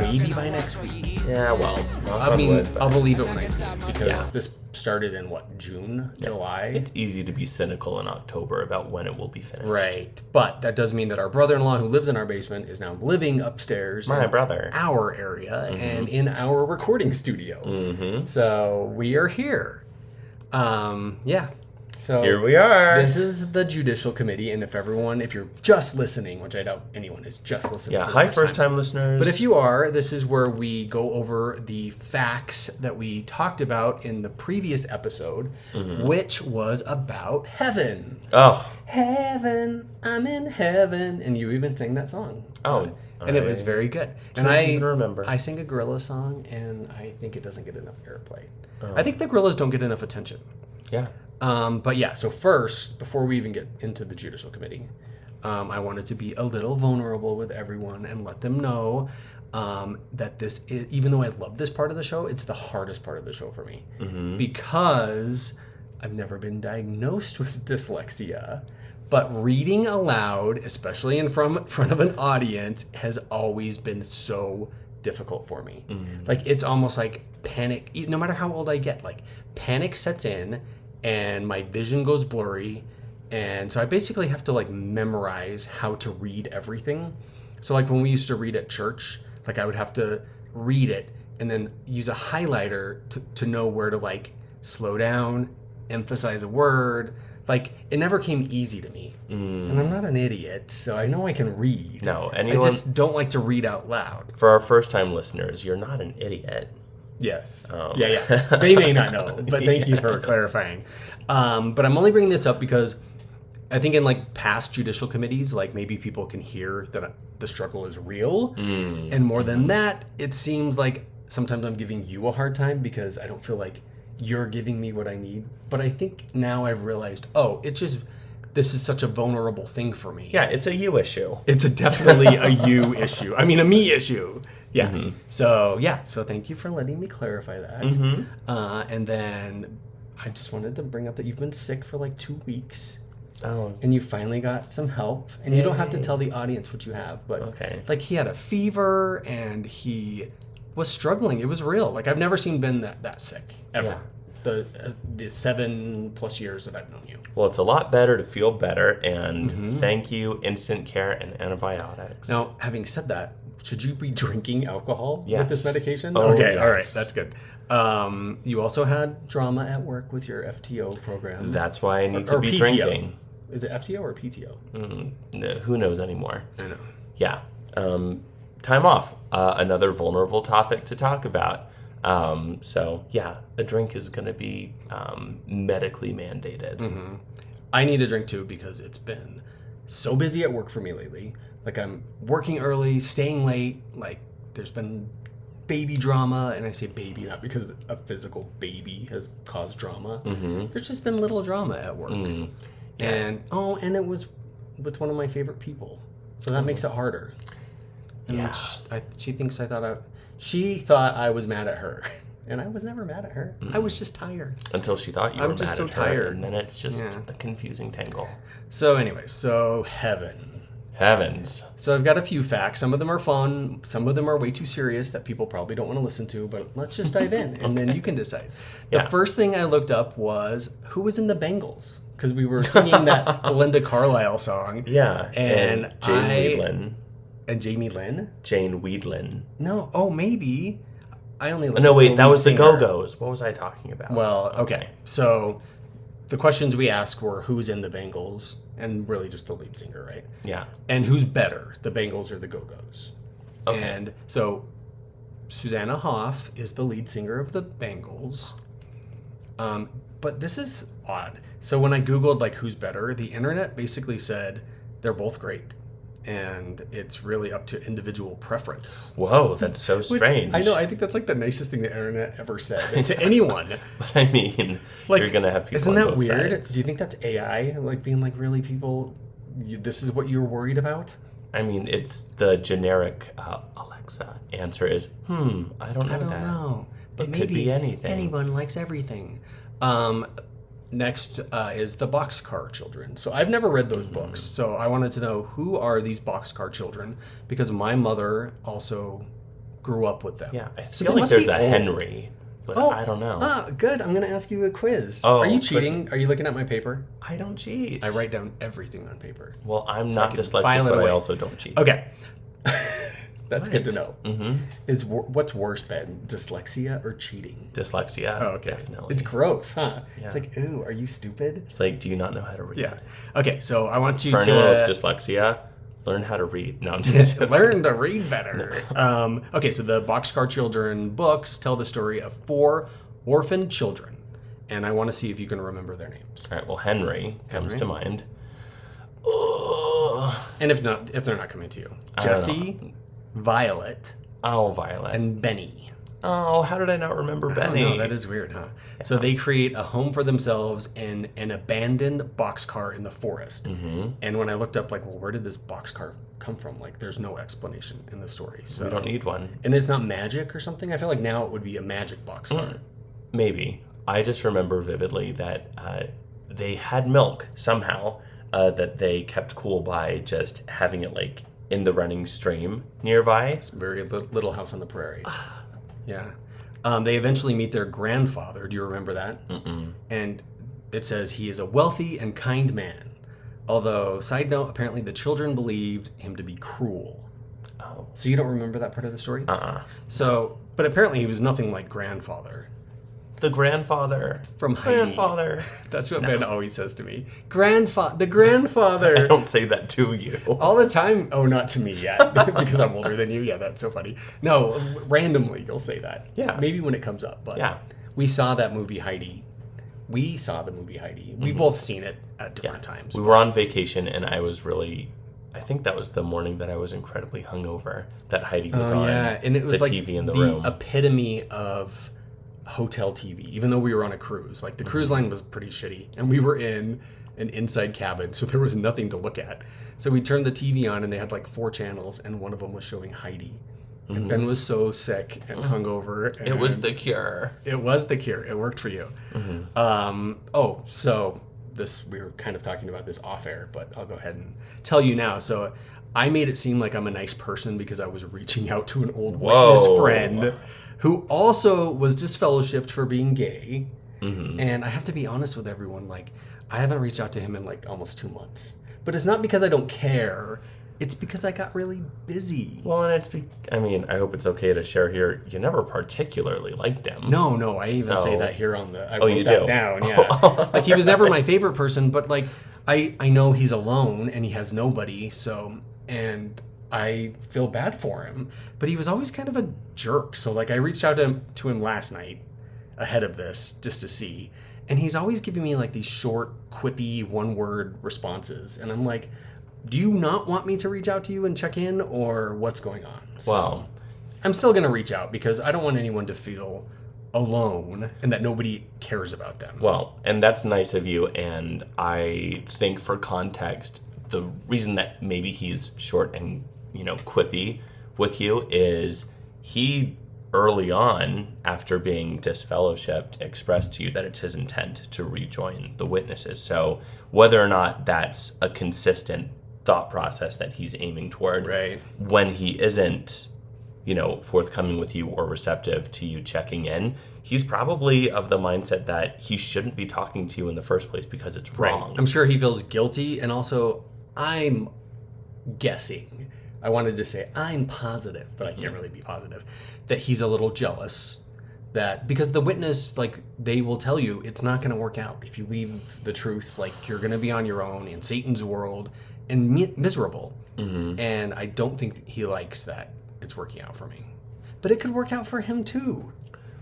B: Maybe by next week.
A: Yeah, well.
B: I mean, I'll believe it when I see it because
A: Yeah.
B: this started in what, June, July?
A: It's easy to be cynical in October about when it will be finished.
B: Right. But that does mean that our brother-in-law who lives in our basement is now living upstairs
A: My
B: in
A: brother.
B: our area and in our recording studio. So we are here. Yeah. So
A: Here we are.
B: This is the Judicial Committee, and if you're just listening, which I doubt anyone is just listening.
A: Yeah,
B: for the
A: hi, first time listeners.
B: But if you are, this is where we go over the facts that we talked about in the previous episode, which was about heaven.
A: Oh.
B: Heaven, I'm in heaven. And you even sang that song.
A: Oh.
B: And it was very good. And
A: Can't even remember.
B: I sing a gorilla song, and I think it doesn't get enough airplay. I think the gorillas don't get enough attention.
A: Yeah.
B: But yeah, so first, before we even get into the Judicial Committee, I wanted to be a little vulnerable with everyone and let them know that this is, even though I love this part of the show, it's the hardest part of the show for me. Because I've never been diagnosed with dyslexia, but reading aloud, especially in front of an audience, has always been so difficult for me. Like, it's almost like panic, no matter how old I get, like panic sets in and my vision goes blurry, and so I basically have to like memorize how to read everything. So like when we used to read at church, like I would have to read it and then use a highlighter to know where to like slow down, emphasize a word. Like, it never came easy to me. And I'm not an idiot, so I know I can read.
A: No,
B: I
A: anyone...
B: just don't like to read out loud.
A: For our first-time listeners, you're not an idiot.
B: Yes. Yeah. They may not know, but thank you for clarifying. But I'm only bringing this up because I think in like past judicial committees, like maybe people can hear that the struggle is real. And more than that, it seems like sometimes I'm giving you a hard time because I don't feel like you're giving me what I need. But I think now I've realized, this is such a vulnerable thing for me.
A: Yeah, it's a you issue.
B: It's definitely a you issue. I mean, a me issue. Yeah. So thank you for letting me clarify that. And then I just wanted to bring up that you've been sick for like 2 weeks.
A: Oh.
B: And you finally got some help. And you don't have to tell the audience what you have, but
A: okay.
B: Like he had a fever and he was struggling. It was real. Like I've never seen Ben that sick ever.
A: Yeah.
B: The 7+ years that I've known you.
A: Well, it's a lot better to feel better, and thank you, instant care and antibiotics.
B: Now, having said that, should you be drinking alcohol
A: Yes.
B: with this medication?
A: Oh,
B: okay,
A: yes.
B: all right, that's good. You also had drama at work with your FTO program.
A: That's why I need to
B: or
A: be
B: PTO.
A: drinking.
B: Is it FTO or PTO?
A: No, who knows anymore?
B: I know.
A: Yeah. Time off. Another vulnerable topic to talk about. So, yeah, a drink is going to be medically mandated.
B: I need a drink too because it's been so busy at work for me lately. Like I'm working early, staying late. Like there's been baby drama, and I say baby not because a physical baby has caused drama. There's just been little drama at work. And it was with one of my favorite people, so that makes it harder. And
A: Yeah.
B: she thought I was mad at her, and I was never mad at her. I was just tired.
A: Until she thought you
B: I'm
A: were
B: just
A: mad
B: so
A: at her,
B: tired.
A: and then it's just
B: Yeah.
A: a confusing tangle.
B: So anyway, heaven.
A: Heavens.
B: So I've got a few facts. Some of them are fun. Some of them are way too serious that people probably don't want to listen to. But let's just dive in, and then you can decide. The
A: Yeah.
B: first thing I looked up was who was in the Bengals, because we were singing that Belinda Carlisle song.
A: Yeah.
B: And
A: Jane Weedlin.
B: And Jamie Lynn?
A: Jane Weedlin.
B: No. Oh, maybe. I only.
A: No, wait. That was the
B: singer.
A: Go-Go's. What was I talking about?
B: Well, okay. So the questions we asked were who's in the Bengals, and really just the lead singer, right?
A: Yeah.
B: And who's better, the Bengals or the Go-Go's?
A: Okay.
B: And so Susanna Hoff is the lead singer of the Bengals. But this is odd. So when I Googled like who's better, the internet basically said they're both great. And it's really up to individual preference.
A: Whoa, that's so
B: Which,
A: strange.
B: I know. I think that's like the nicest thing the internet ever said to anyone.
A: But I mean,
B: Like,
A: you're gonna have people.
B: Isn't
A: on
B: that
A: both
B: weird?
A: sides.
B: Do you think that's AI? Like being like, really, people? This is what you're worried about?
A: I mean, it's the generic Alexa answer is, I don't know.
B: I don't
A: that.
B: know. But
A: It
B: maybe
A: could be anything.
B: Anyone likes everything. Next is the Boxcar Children. So I've never read those books. So I wanted to know who are these Boxcar Children, because my mother also grew up with them.
A: Yeah, I
B: So
A: feel
B: they
A: like
B: must
A: there's
B: be
A: a
B: old.
A: Henry, but I don't know.
B: Good. I'm going to ask you a quiz.
A: Oh,
B: are you
A: quiz.
B: cheating? Are you looking at my paper?
A: I don't cheat.
B: I write down everything on paper.
A: Well, I'm
B: So I
A: not
B: can
A: dyslexic,
B: file it
A: but
B: away.
A: I also don't cheat.
B: Okay. That's good to
A: What?
B: know. Is what's worse, Ben? Dyslexia or cheating?
A: Dyslexia.
B: Oh, okay.
A: Definitely.
B: It's gross, huh?
A: Yeah.
B: It's like, ooh, are you stupid?
A: It's like, do you not know how to read?
B: Yeah. Okay, so I want you
A: For anyone with
B: to
A: dyslexia, learn how to read. No, I'm just
B: learn to read better. Okay, so the Boxcar Children books tell the story of 4 orphaned children, and I want to see if you can remember their names.
A: All right. Well, Henry comes
B: Henry.
A: to mind. Ugh.
B: And if they're not coming to you,
A: I don't
B: Jesse, Violet,
A: Oh, Violet.
B: and Benny.
A: Oh, how did I not remember
B: I
A: Benny?
B: don't know, that is weird, huh? So they create a home for themselves in an abandoned boxcar in the forest. And when I looked up, like, well, where did this boxcar come from? Like, there's no explanation in the story. So
A: We don't need one.
B: And it's not magic or something? I feel like now it would be a magic boxcar.
A: Maybe. I just remember vividly that they had milk somehow that they kept cool by just having it like in the running stream nearby.
B: It's a very little house on the prairie. Yeah. They eventually meet their grandfather. Do you remember that? And it says he is a wealthy and kind man. Although, side note, apparently the children believed him to be cruel.
A: Oh.
B: So you don't remember that part of the story?
A: Uh-uh.
B: So, but apparently he was nothing like grandfather.
A: the grandfather.
B: From Heidi.
A: Grandfather.
B: That's what Ben always says to me. The grandfather.
A: I don't say that to you.
B: All the time. Oh, not to me yet, because I'm older than you. Yeah, that's so funny. No, randomly you'll say that.
A: Yeah.
B: Maybe when it comes up. But
A: Yeah.
B: we saw that movie Heidi. We saw the movie Heidi. We both seen it at different times.
A: We were on vacation, and I was really... I think that was the morning that I was incredibly hungover, that Heidi was on
B: and it was
A: the
B: like
A: TV in the room.
B: Epitome of hotel TV, even though we were on a cruise. Like, the cruise line was pretty shitty, and we were in an inside cabin, so there was nothing to look at. So we turned the TV on, and they had like 4 channels, and one of them was showing Heidi. And Ben was so sick and hungover. And
A: It was the cure.
B: It was the cure. It worked for you. So this, we were kind of talking about this off air, but I'll go ahead and tell you now. So I made it seem like I'm a nice person because I was reaching out to an old witness friend who also was disfellowshipped for being gay. And I have to be honest with everyone, like, I haven't reached out to him in like almost 2 months. But it's not because I don't care. It's because I got really busy.
A: Well, and I hope it's okay to share here. You never particularly liked him.
B: No, I even say that here on the... I wrote
A: you
B: that
A: do?
B: down, yeah. Like, he was never my favorite person, but, like, I know he's alone and he has nobody, so... And I feel bad for him. But he was always kind of a jerk, so, like, I reached out to him last night, ahead of this, just to see. And he's always giving me, like, these short, quippy, one-word responses. And I'm like... Do you not want me to reach out to you and check in, or what's going on? So,
A: Well,
B: I'm still going to reach out because I don't want anyone to feel alone and that nobody cares about them.
A: Well, and that's nice of you, and I think for context, the reason that maybe he's short and, quippy with you is he early on, after being disfellowshipped, expressed to you that it's his intent to rejoin the witnesses. So whether or not that's a consistent thought process that he's aiming toward,
B: Right.
A: when he isn't, forthcoming with you or receptive to you checking in, he's probably of the mindset that he shouldn't be talking to you in the first place because it's wrong.
B: I'm sure he feels guilty, and also I'm guessing. I wanted to say I'm positive, but I can't really be positive, that he's a little jealous. That because the witness, like, they will tell you it's not going to work out. If you leave the truth, like, you're going to be on your own in Satan's world and miserable. And I don't think he likes that it's working out for me. But it could work out for him too.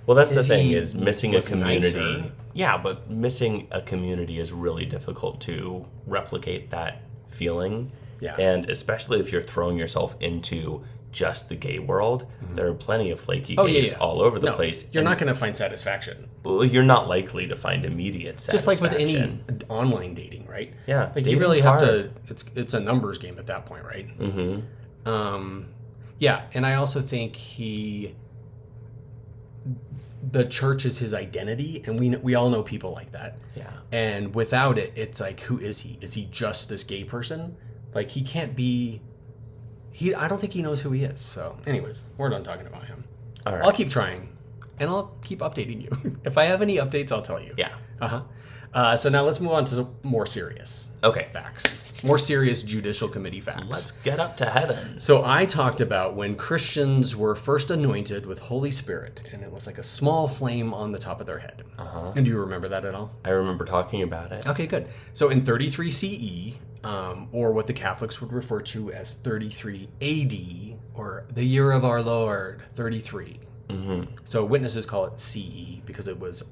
A: Well, that's the
B: If
A: thing,
B: he
A: is missing a
B: was
A: community.
B: nicer.
A: Yeah, but missing a community is really difficult to replicate that feeling.
B: Yeah.
A: And especially if you're throwing yourself into just the gay world, there are plenty of flaky gays all over the place.
B: You're not going to find satisfaction.
A: Well, you're not likely to find immediate satisfaction.
B: Just like with any online dating, right?
A: Yeah,
B: Like, you
A: dating's
B: really have
A: hard.
B: to, it's a numbers game at that point, right? Yeah, and I also think the church is his identity, and we all know people like that.
A: Yeah.
B: And without it, it's like, who is he? Is he just this gay person? Like, he can't be... I don't think he knows who he is. So, anyways, we're done talking about him.
A: All right.
B: I'll keep trying, and I'll keep updating you. If I have any updates, I'll tell you.
A: Yeah.
B: So now let's move on to some more serious facts. More serious judicial committee facts.
A: Let's get up to heaven.
B: So I talked about when Christians were first anointed with Holy Spirit, and it was like a small flame on the top of their head. And do you remember that at all?
A: I remember talking about it.
B: Okay, good. So in 33 CE, or what the Catholics would refer to as 33 AD, or the year of our Lord, 33. So witnesses call it CE because it was,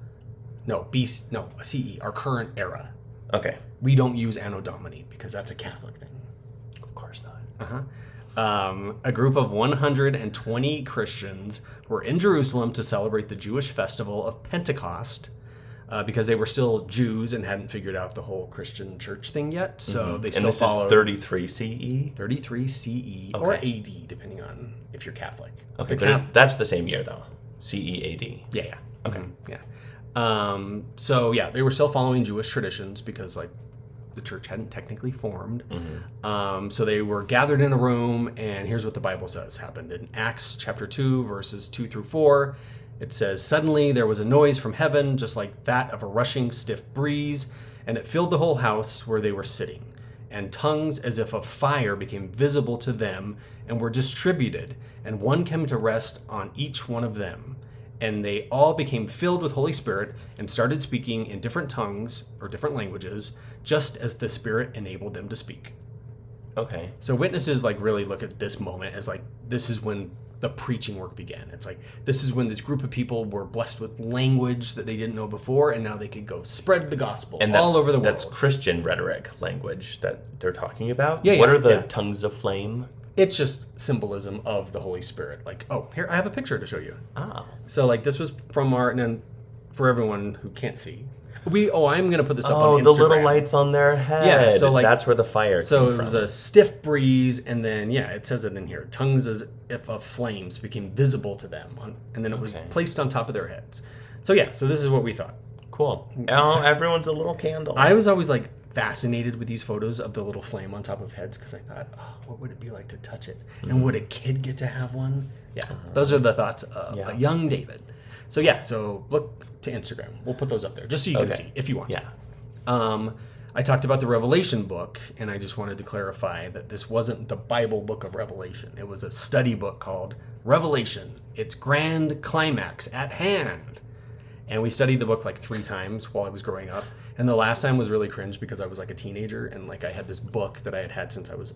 B: CE, our current era.
A: Okay.
B: We don't use Anno Domini because that's a Catholic thing.
A: Of course not.
B: A group of 120 Christians were in Jerusalem to celebrate the Jewish festival of Pentecost because they were still Jews and hadn't figured out the whole Christian church thing yet. So they still
A: And this
B: followed
A: is 33 CE?
B: 33 CE or AD, depending on if you're Catholic.
A: Okay, but that's the same year, though. CE AD.
B: Yeah.
A: Okay.
B: Yeah. So yeah, they were still following Jewish traditions because, like, the church hadn't technically formed. So they were gathered in a room, and here's what the Bible says happened in Acts chapter 2, verses 2 through 4. It says, "Suddenly there was a noise from heaven, just like that of a rushing stiff breeze, and it filled the whole house where they were sitting. And tongues as if of fire became visible to them and were distributed, and one came to rest on each one of them. and they all became filled with Holy Spirit and started speaking in different tongues or different languages, just as the Spirit enabled them to speak.
A: Okay.
B: So witnesses like really look at this moment as like, this is when the preaching work began. It's like, this is when this group of people were blessed with language that they didn't know before, and now they could go spread the gospel all over the world.
A: That's Christian rhetoric language that they're talking about?
B: Yeah,
A: what
B: yeah,
A: are the
B: yeah.
A: tongues of flame?
B: It's just symbolism of the Holy Spirit. Like, oh, here, I have a picture to show you.
A: Oh.
B: So like this was from our, and then for everyone who can't see, I'm going to put this up on Instagram.
A: Oh, the little lights on their head.
B: Yeah, so like,
A: that's where the fire
B: so
A: came
B: it was
A: from.
B: a stiff breeze, and then, yeah, it says it in here. Tongues as if of flames became visible to them, and then it was placed on top of their heads. So yeah, so this is what we thought.
A: Cool. Oh, everyone's a little candle.
B: I was always like fascinated with these photos of the little flame on top of heads because I thought, oh, what would it be like to touch it? And would a kid get to have one? Yeah, those are the thoughts of a young David. So yeah, so look to Instagram. We'll put those up there just so you can see if you want to. I talked about the Revelation book, and I just wanted to clarify that this wasn't the Bible book of Revelation. It was a study book called Revelation, Its Grand Climax at Hand. And we studied the book like 3 times while I was growing up. And the last time was really cringe because I was like a teenager, and like I had this book that I had since I was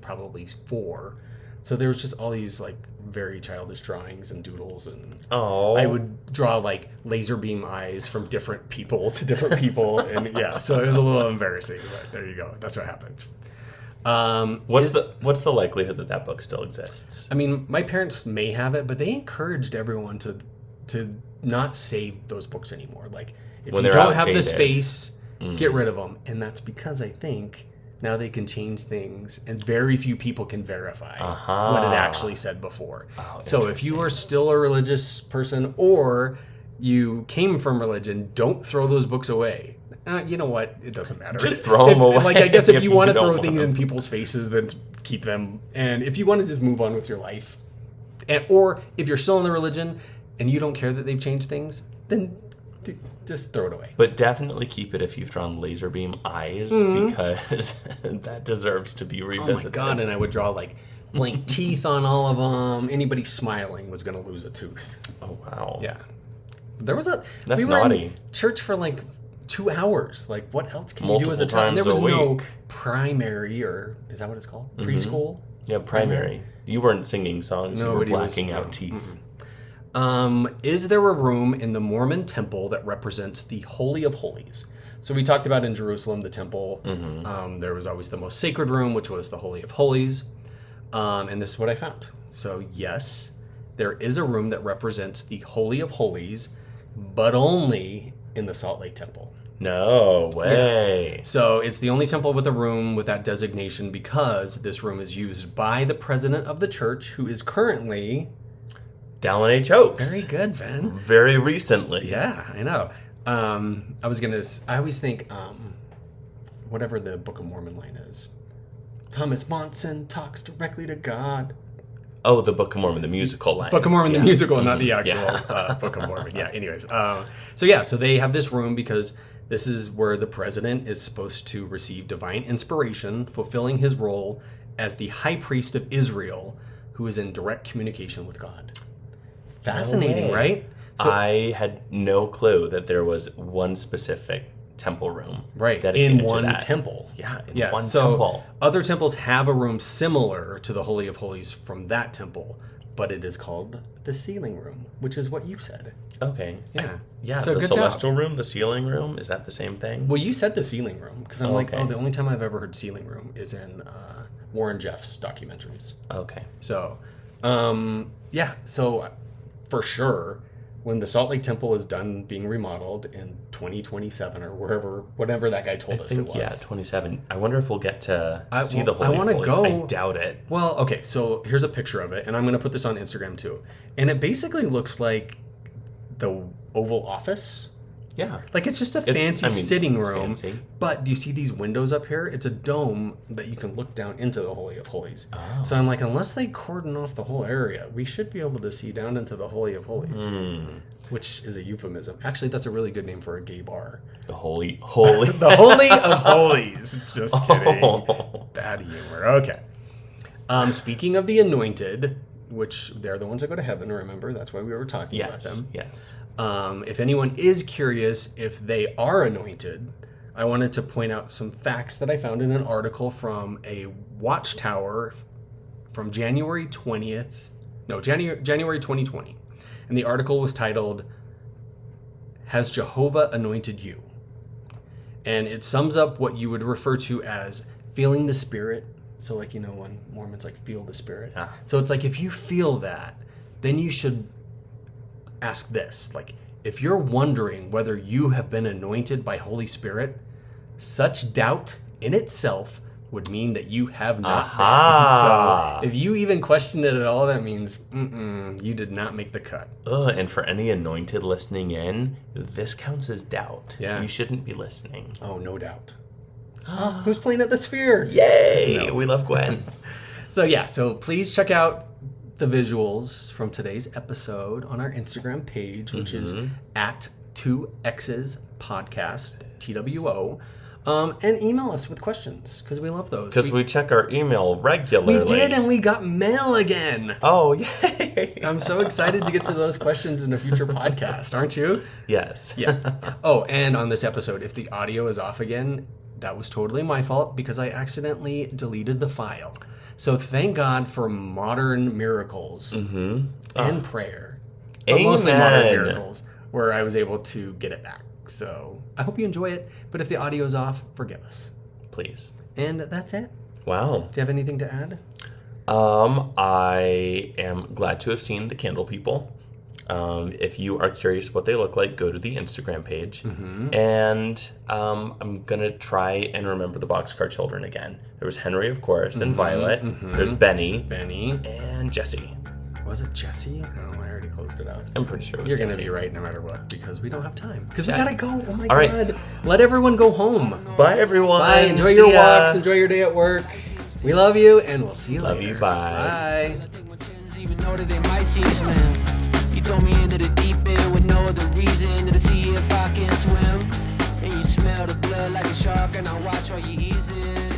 B: probably 4. So there was just all these like very childish drawings and doodles, and I would draw like laser beam eyes from different people to different people, and yeah, so it was a little embarrassing, but there you go. That's what happens.
A: What's the likelihood that book still exists?
B: I mean, my parents may have it, but they encouraged everyone to not save those books anymore. Like if
A: When
B: you
A: they're
B: don't have the
A: outdated.
B: space, get rid of them, and that's because I think now they can change things, and very few people can verify what it actually said before. So if you are still a religious person or you came from religion, don't throw those books away. You know what? It doesn't matter.
A: Just throw them away.
B: Like, I guess if you want to
A: don't
B: throw
A: want
B: things
A: them.
B: in people's faces, then keep them. And if you want to just move on with your life, or if you're still in the religion and you don't care that they've changed things, then just throw it away.
A: But definitely keep it if you've drawn laser beam eyes, because that deserves to be
B: Oh
A: revisited.
B: my God, and I would draw like blank teeth on all of them. Anybody smiling was going to lose a tooth.
A: Oh, wow.
B: Yeah. There was a...
A: That's
B: we were
A: naughty.
B: in church for like 2 hours. Like, what else can you do
A: Multiple
B: as a child? And there
A: times
B: was
A: a
B: no
A: week.
B: primary, or is that what it's called? Preschool?
A: Yeah, primary. You weren't singing songs.
B: Nobody
A: you were
B: was-
A: blacking
B: no.
A: out teeth.
B: Is there a room in the Mormon temple that represents the Holy of Holies? So we talked about in Jerusalem, the temple, there was always the most sacred room, which was the Holy of Holies. And this is what I found. So yes, there is a room that represents the Holy of Holies, but only in the Salt Lake Temple.
A: No way.
B: So it's the only temple with a room with that designation because this room is used by the president of the church, who is currently...
A: Dallin H. Oaks.
B: Very good, Ben.
A: Very recently.
B: Yeah, I know. I always think, whatever the Book of Mormon line is. Thomas Monson talks directly to God.
A: Oh, the Book of Mormon, the musical line.
B: Book of Mormon, the musical, not the actual
A: Yeah.
B: Book of Mormon. Yeah, anyways. So they have this room because this is where the president is supposed to receive divine inspiration, fulfilling his role as the high priest of Israel, who is in direct communication with God. Fascinating,
A: way.
B: right? So,
A: I had no clue that there was one specific temple room dedicated
B: in
A: to
B: one
A: that.
B: temple.
A: Yeah, in
B: Yeah,
A: one
B: so
A: temple.
B: other temples have a room similar to the Holy of Holies from that temple, but it is called the sealing room, which is what you said.
A: Okay.
B: Yeah.
A: So
B: So
A: the
B: good job.
A: celestial room, the sealing room, is that the same thing?
B: Well, you said the sealing room because I'm like,
A: okay.
B: the only time I've ever heard sealing room is in Warren Jeff's documentaries.
A: Okay.
B: So, so for sure, when the Salt Lake Temple is done being remodeled in 2027 or whatever that guy told us it was.
A: Yeah, 27. I wonder if we'll get to see
B: well,
A: the Holy
B: I wanna
A: of Holies.
B: go-
A: I doubt it.
B: Well, okay, so here's a picture of it, and I'm going to put this on Instagram too. And it basically looks like the Oval Office.
A: Yeah.
B: Like, it's just a fancy sitting
A: it's
B: room.
A: fancy.
B: But do you see these windows up here? It's a dome that you can look down into the Holy of Holies.
A: Oh.
B: So I'm like, unless they cordon off the whole area, we should be able to see down into the Holy of Holies. Which is a euphemism. Actually, that's a really good name for a gay bar.
A: The Holy.
B: The Holy of Holies. Just kidding.
A: Oh.
B: Bad humor. Okay. Speaking of the anointed, which they're the ones that go to heaven, remember? That's why we were talking about them.
A: Yes.
B: If anyone is curious if they are anointed, I wanted to point out some facts that I found in an article from a watchtower from January 2020. And the article was titled, "Has Jehovah Anointed You?" And it sums up what you would refer to as feeling the Spirit. So like, when Mormons like feel the Spirit.
A: Yeah.
B: So it's like, if you feel that, then you should ask this. Like, if you're wondering whether you have been anointed by Holy Spirit, such doubt in itself would mean that you have not
A: Aha.
B: been. So if you even question it at all, that means you did not make the cut.
A: And for any anointed listening in, this counts as doubt.
B: Yeah.
A: You shouldn't be listening.
B: Oh, no doubt. Who's playing at the Sphere?
A: Yay! We love Gwen.
B: So please check out the visuals from today's episode on our Instagram page, which is at 2EXES podcast, TWO. And email us with questions, because we love those.
A: Because we check our email regularly.
B: We did, and we got mail again.
A: Oh, yay!
B: I'm so excited to get to those questions in a future podcast, aren't you?
A: Yes.
B: Yeah. Oh, and on this episode, if the audio is off again, that was totally my fault because I accidentally deleted the file. So thank God for modern miracles and prayer. But mostly modern miracles, where I was able to get it back. So I hope you enjoy it. But if the audio is off, forgive us.
A: Please.
B: And that's it.
A: Wow.
B: Do you have anything to add?
A: I am glad to have seen the candle people. If you are curious what they look like, go to the Instagram page. And I'm going to try and remember the Boxcar Children again. There was Henry, of course, and Violet. There's Benny. And Jesse.
B: Was it Jesse? Oh, I already closed it out.
A: I'm pretty sure it was
B: You're going to
A: Jesse.
B: be right no matter what, because we don't have time. Because we got to go. Oh, my
A: All
B: God.
A: right.
B: Let everyone go home.
A: Bye, everyone.
B: Bye. Enjoy
A: See
B: your
A: ya.
B: walks. Enjoy your day at work. We love you, and we'll see you later.
A: Love you. Bye.
B: Bye.
C: Even know that they might see slim. You throw me into the deep end with no other reason to see if I can swim. And you smell the blood like a shark, and I watch while you easing.